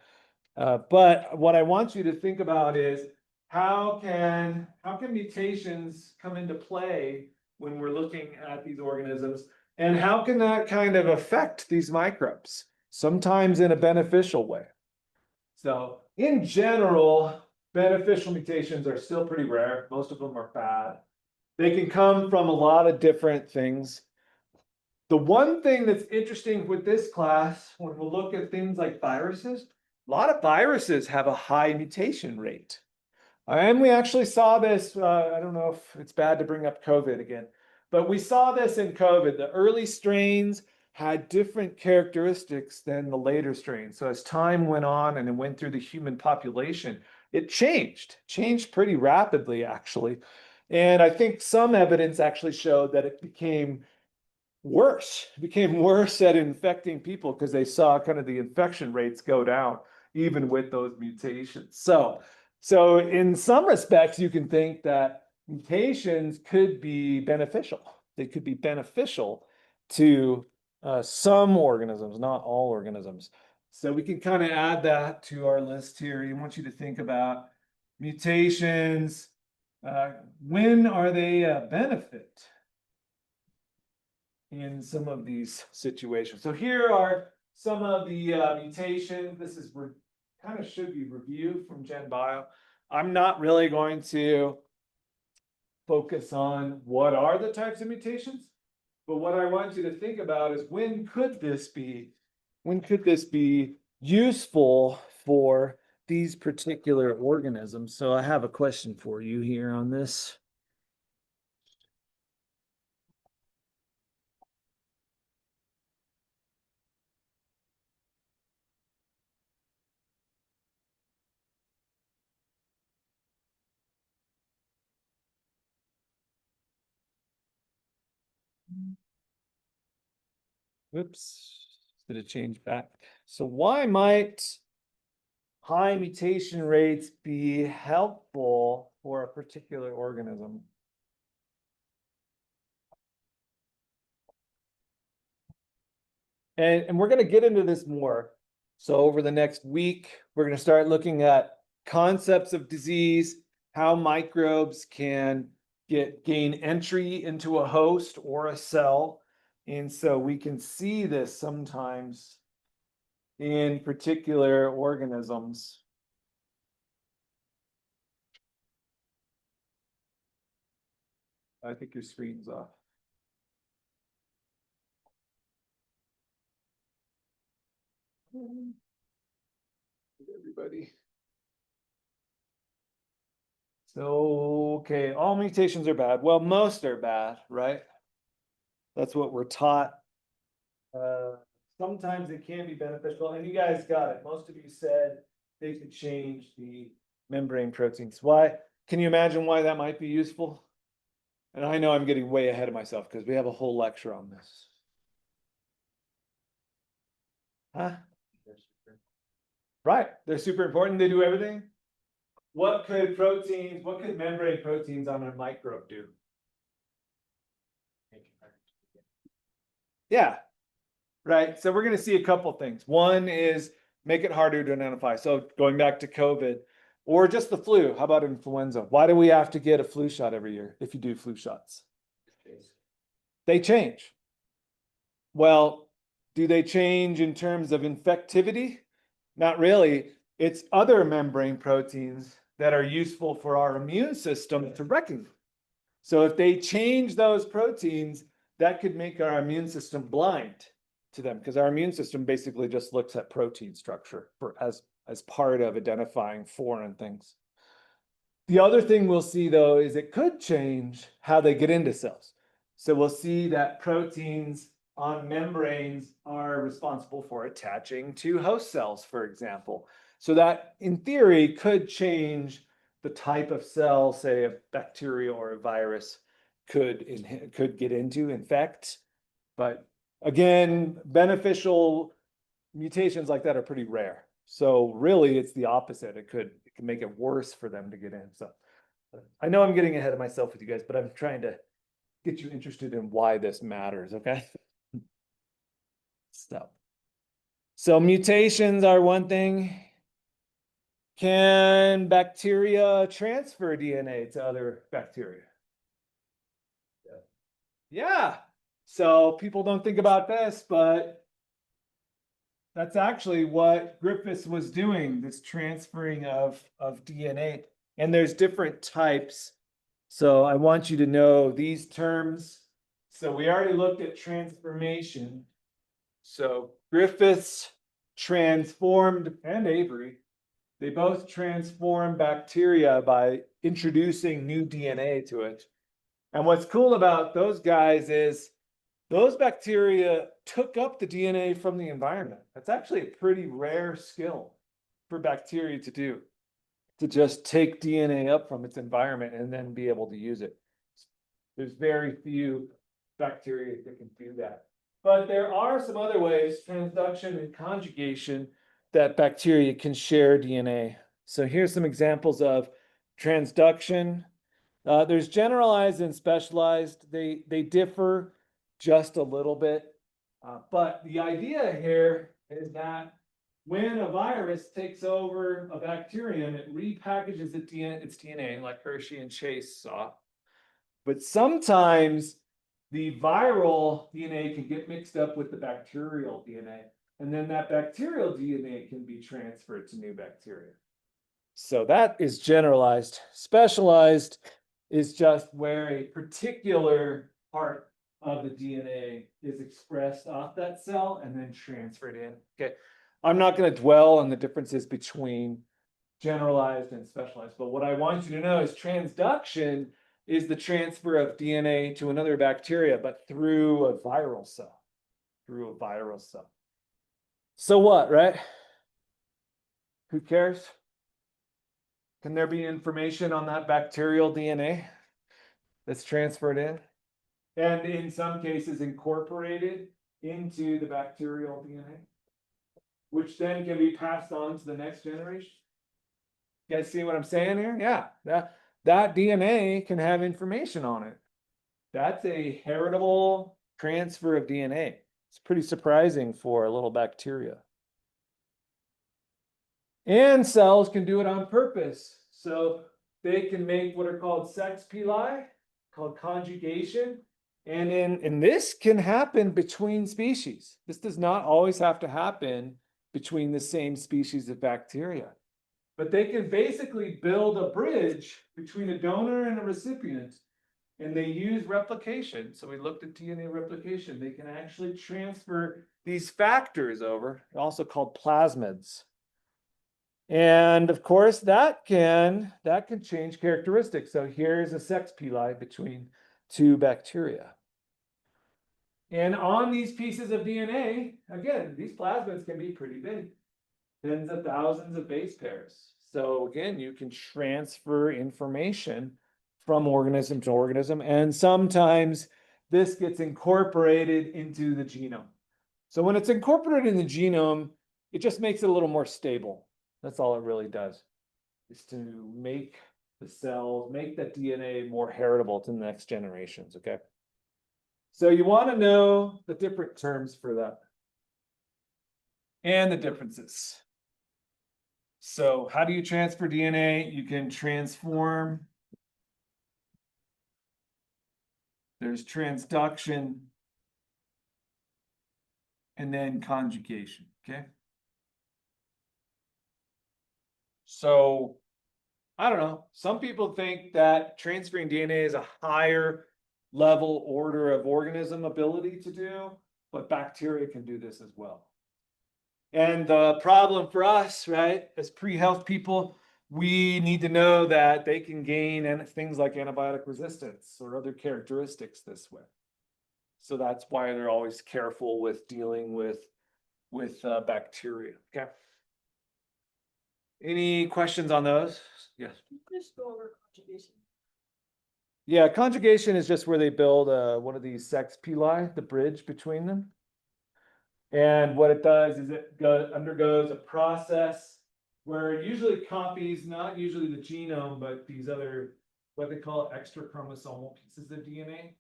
But what I want you to think about is how can mutations come into play when we're looking at these organisms, and how can that kind of affect these microbes, sometimes in a beneficial way. So in general, beneficial mutations are still pretty rare. Most of them are bad. They can come from a lot of different things. The one thing that's interesting with this class, when we look at things like viruses, a lot of viruses have a high mutation rate. And we actually saw this, I don't know if it's bad to bring up COVID again, but we saw this in COVID. The early strains had different characteristics than the later strains. So as time went on and it went through the human population, it changed pretty rapidly, actually. And I think some evidence actually showed that it became worse. It became worse at infecting people because they saw kind of the infection rates go down, even with those mutations. So in some respects, you can think that mutations could be beneficial. They could be beneficial to some organisms, not all organisms. So we can kind of add that to our list here. I want you to think about mutations. When are they a benefit in some of these situations? So here are some of the mutations. This is kind of should be review from Gen Bio. I'm not really going to focus on what are the types of mutations, but what I want you to think about is when could this be useful for these particular organisms? So I have a question for you here on this. Whoops, did it change back? So why might high mutation rates be helpful for a particular organism? And we're going to get into this more. So over the next week, we're going to start looking at concepts of disease, how microbes can gain entry into a host or a cell. And so we can see this sometimes in particular organisms. I think your screen's off. Everybody. So, okay, all mutations are bad. Well, most are bad, right? That's what we're taught. Sometimes it can be beneficial, and you guys got it. Most of you said they could change the membrane proteins. Why? Can you imagine why that might be useful? And I know I'm getting way ahead of myself because we have a whole lecture on this. Huh? Right, they're super important. They do everything. What could membrane proteins on a microbe do? Yeah, right. So we're going to see a couple things. One is make it harder to identify. So going back to COVID or just the flu, how about influenza? Why do we have to get a flu shot every year if you do flu shots? They change. Well, do they change in terms of infectivity? Not really. It's other membrane proteins that are useful for our immune system to recognize. So if they change those proteins, that could make our immune system blind to them, because our immune system basically just looks at protein structure as part of identifying foreign things. The other thing we'll see, though, is it could change how they get into cells. So we'll see that proteins on membranes are responsible for attaching to host cells, for example. So that in theory could change the type of cell, say a bacteria or a virus could get into, infect. But again, beneficial mutations like that are pretty rare. So really it's the opposite. It can make it worse for them to get in. So I know I'm getting ahead of myself with you guys, but I'm trying to get you interested in why this matters, okay? So mutations are one thing. Can bacteria transfer DNA to other bacteria? Yeah. So people don't think about this, but that's actually what Griffiths was doing, this transferring of DNA. And there's different types. So I want you to know these terms. So we already looked at transformation. So Griffiths transformed, and Avery, they both transformed bacteria by introducing new DNA to it. And what's cool about those guys is those bacteria took up the DNA from the environment. That's actually a pretty rare skill for bacteria to do, to just take DNA up from its environment and then be able to use it. There's very few bacteria that can do that. But there are some other ways, transduction and conjugation, that bacteria can share DNA. So here's some examples of transduction. There's generalized and specialized. They differ just a little bit. But the idea here is that when a virus takes over a bacterium, it repackages its DNA, like Hershey and Chase saw. But sometimes the viral DNA can get mixed up with the bacterial DNA, and then that bacterial DNA can be transferred to new bacteria. So that is generalized. Specialized is just where a particular part of the DNA is expressed off that cell and then transferred in. Okay, I'm not going to dwell on the differences between generalized and specialized, but what I want you to know is transduction is the transfer of DNA to another bacteria, but through a viral cell. So what, right? Who cares? Can there be information on that bacterial DNA that's transferred in? And in some cases incorporated into the bacterial DNA, which then can be passed on to the next generation. You guys see what I'm saying here? Yeah, that DNA can have information on it. That's a heritable transfer of DNA. It's pretty surprising for a little bacteria. And cells can do it on purpose. So they can make what are called sex pili, called conjugation. And this can happen between species. This does not always have to happen between the same species of bacteria. But they can basically build a bridge between a donor and a recipient. And they use replication. So we looked at DNA replication. They can actually transfer these factors over, also called plasmids. And of course, that can change characteristics. So here's a sex pili between two bacteria. And on these pieces of DNA, again, these plasmids can be pretty big, tens of thousands of base pairs. So again, you can transfer information from organism to organism, and sometimes this gets incorporated into the genome. So when it's incorporated in the genome, it just makes it a little more stable. That's all it really does, is to make the cells, make that DNA more heritable to the next generations, okay? So you want to know the different terms for that and the differences. So how do you transfer DNA? You can transform. There's transduction and then conjugation, okay? So I don't know. Some people think that transferring DNA is a higher level order of organism ability to do, but bacteria can do this as well. And the problem for us, right, as pre-health people, we need to know that they can gain things like antibiotic resistance or other characteristics this way. So that's why they're always careful with dealing with bacteria, okay? Any questions on those? Yes. Just go over contribution. Yeah, conjugation is just where they build one of these sex pili, the bridge between them. And what it does is it undergoes a process where it usually copies, not usually the genome, but these other, what they call extra chromosomal pieces of DNA.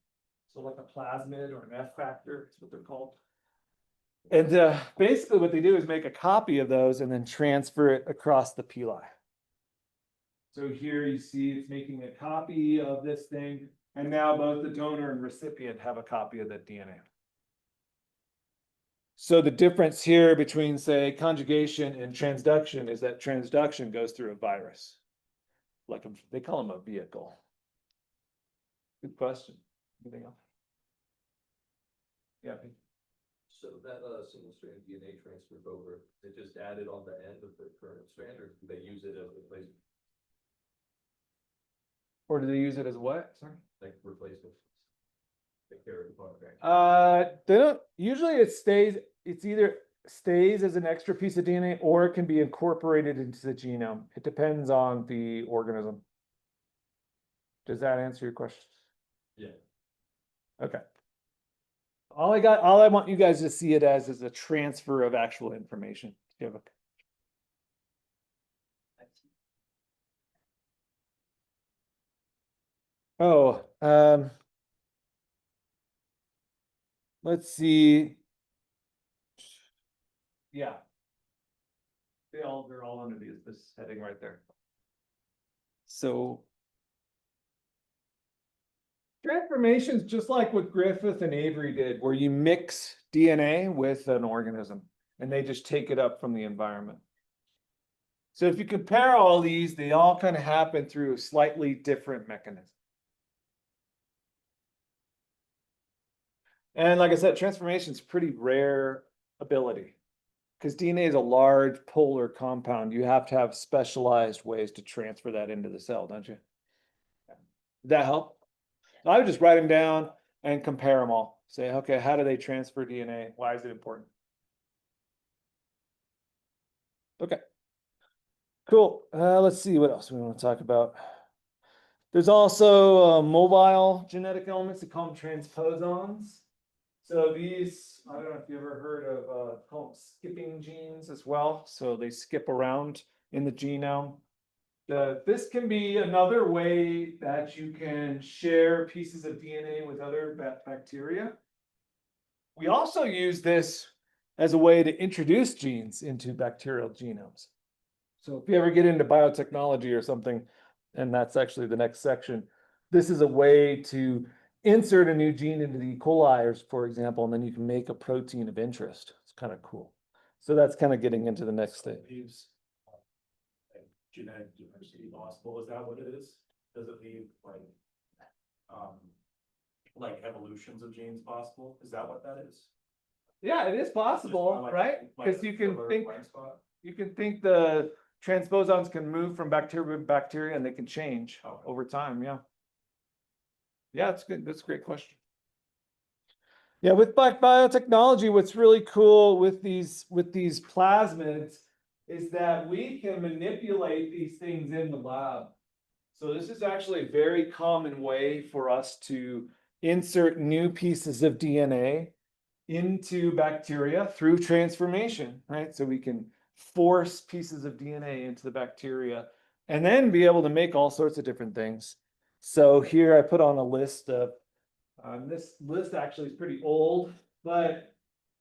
So like a plasmid or an F factor, that's what they're called. And basically what they do is make a copy of those and then transfer it across the pili. So here you see it's making a copy of this thing, and now both the donor and recipient have a copy of the DNA. So the difference here between, say, conjugation and transduction is that transduction goes through a virus. Like they call them a vehicle. Good question. Anything else? Yeah. So that single strand DNA transferred over, they just added on the end of the current strand, or do they use it as a replacement, Or do they use it as what? Sorry. like replacement? Take care of the part. They don't, usually it's either stays as an extra piece of DNA or it can be incorporated into the genome. It depends on the organism. Does that answer your question? Yeah. Okay. All I want you guys to see it as is a transfer of actual information. You have a- Oh, let's see. Yeah. They're all under this heading right there. So. Transformations, just like what Griffith and Avery did, where you mix DNA with an organism and they just take it up from the environment. So if you compare all these, they all kind of happen through a slightly different mechanism. And like I said, transformation is a pretty rare ability because DNA is a large polar compound. You have to have specialized ways to transfer that into the cell, don't you? Did that help? I would just write them down and compare them all. Say, okay, how do they transfer DNA? Why is it important? Okay. Cool. Let's see what else we want to talk about. There's also mobile genetic elements. They call them transposons. So these, I don't know if you ever heard of call them skipping genes as well. So they skip around in the genome. This can be another way that you can share pieces of DNA with other bacteria. We also use this as a way to introduce genes into bacterial genomes. So if you ever get into biotechnology or something, and that's actually the next section, this is a way to insert a new gene into the E. coli, for example, and then you can make a protein of interest. It's kind of cool. So that's kind of getting into the next thing. Genetic diversity possible, is that what it is? Does it leave like evolutions of genes possible? Is that what that is? Yeah, it is possible, Just right? like Because you can filler think blank spot? the transposons can move from bacteria to bacteria and they can change Okay. over time. Yeah. Yeah, it's good. That's a great question. Yeah, with biotechnology, what's really cool with these plasmids is that we can manipulate these things in the lab. So this is actually a very common way for us to insert new pieces of DNA into bacteria through transformation, right? So we can force pieces of DNA into the bacteria and then be able to make all sorts of different things. So here I put on a list of, this list actually is pretty old, but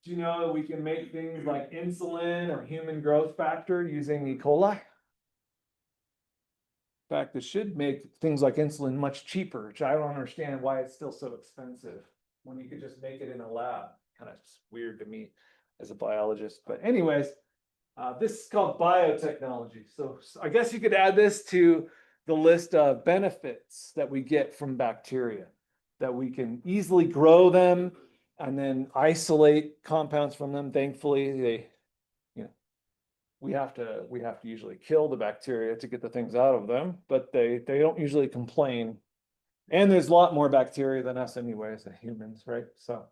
do you know that we can make things like insulin or human growth factor using E. coli? In fact, this should make things like insulin much cheaper, which I don't understand why it's still so expensive when you could just make it in a lab. Kind of weird to me as a biologist, but anyways, this is called biotechnology. So I guess you could add this to the list of benefits that we get from bacteria, that we can easily grow them and then isolate compounds from them. Thankfully, we have to usually kill the bacteria to get the things out of them, but they don't usually complain And there's a lot more bacteria than us anyways, the humans, right? So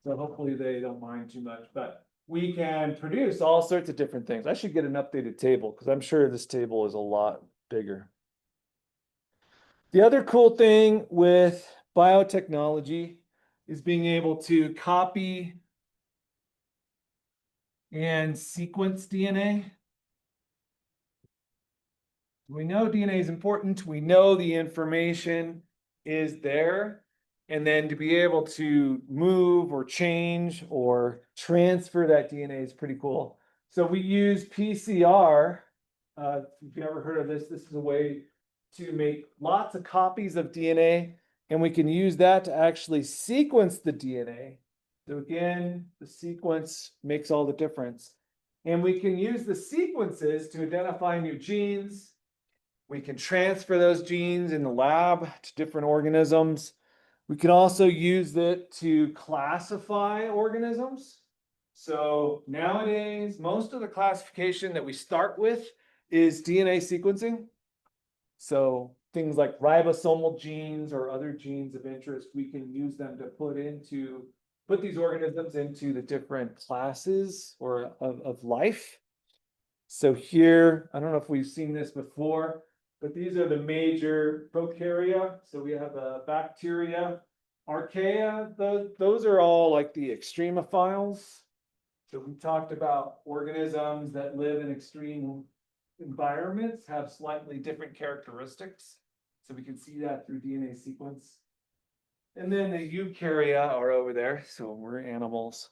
hopefully they don't mind too much, but we can produce all sorts of different things. I should get an updated table because I'm sure this table is a lot bigger. The other cool thing with biotechnology is being able to copy and sequence DNA. We know DNA is important. We know the information is there. And then to be able to move or change or transfer that DNA is pretty cool. So we use PCR. If you've ever heard of this, this is a way to make lots of copies of DNA, and we can use that to actually sequence the DNA. So again, the sequence makes all the difference. And we can use the sequences to identify new genes. We can transfer those genes in the lab to different organisms. We can also use it to classify organisms. So nowadays, most of the classification that we start with is DNA sequencing. So things like ribosomal genes or other genes of interest, we can use them to put these organisms into the different classes or of life. So here, I don't know if we've seen this before, but these are the major prokarya. So we have bacteria, archaea, those are all like the extremophiles. So we talked about organisms that live in extreme environments have slightly different characteristics. So we can see that through DNA sequence. And then the eukarya are over there. So we're animals.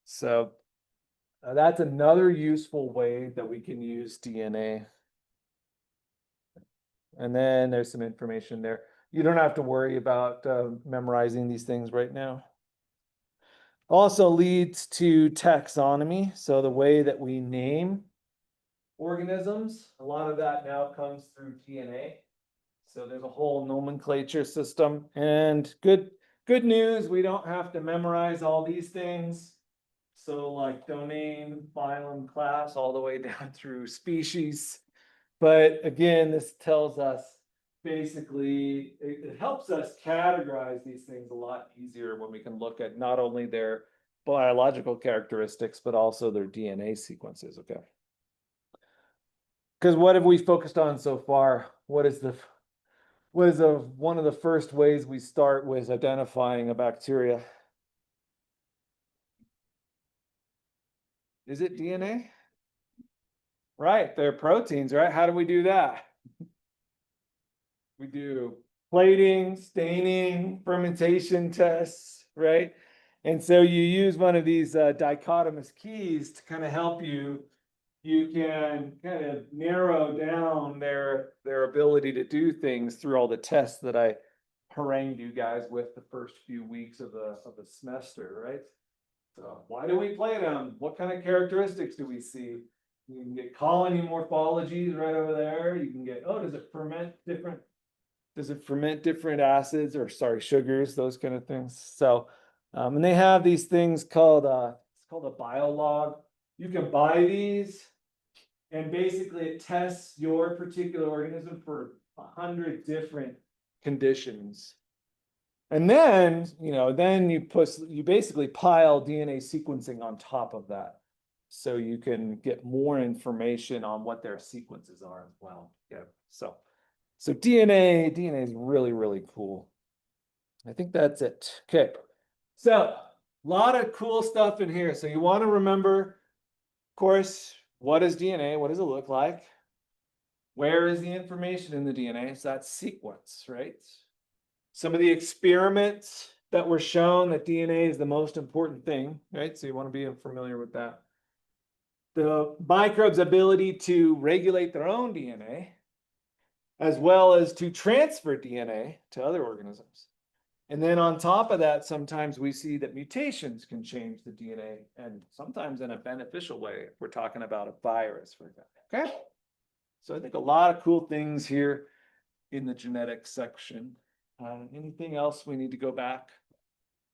So that's another useful way that we can use DNA. And then there's some information there. You don't have to worry about memorizing these things right now. Also leads to taxonomy. So the way that we name organisms, a lot of that now comes through DNA. So there's a whole nomenclature system. And good news, we don't have to memorize all these things. So like domain, phylum, class, all the way down through species. But again, this tells us basically, it helps us categorize these things a lot easier when we can look at not only their biological characteristics, but also their DNA sequences, okay? Because what have we focused on so far? One of the first ways we start with identifying a bacteria? Is it DNA? Right, they're proteins, right? How do we do that? We do plating, staining, fermentation tests, right? And so you use one of these dichotomous keys to kind of help you. You can kind of narrow down their ability to do things through all the tests that I harangued you guys with the first few weeks of the semester, right? So why do we plate them? What kind of characteristics do we see? You can get colony morphologies right over there. You can get, oh, does it ferment different acids or sugars, those kind of things. So, and they have these things called, it's called a biolog. You can buy these and basically it tests your particular organism for 100 different conditions. And then, then you basically pile DNA sequencing on top of that. So you can get more information on what their sequences are as well. Yeah. So DNA is really, really cool. I think that's it. Okay. So a lot of cool stuff in here. So you want to remember, of course, what is DNA? What does it look like? Where is the information in the DNA? So that's sequence, right? Some of the experiments that were shown that DNA is the most important thing, right? So you want to be familiar with that. The microbe's ability to regulate their own DNA, as well as to transfer DNA to other organisms. And then on top of that, sometimes we see that mutations can change the DNA, and sometimes in a beneficial way, if we're talking about a virus, for example, okay? So I think a lot of cool things here in the genetics section. Anything else we need to go back?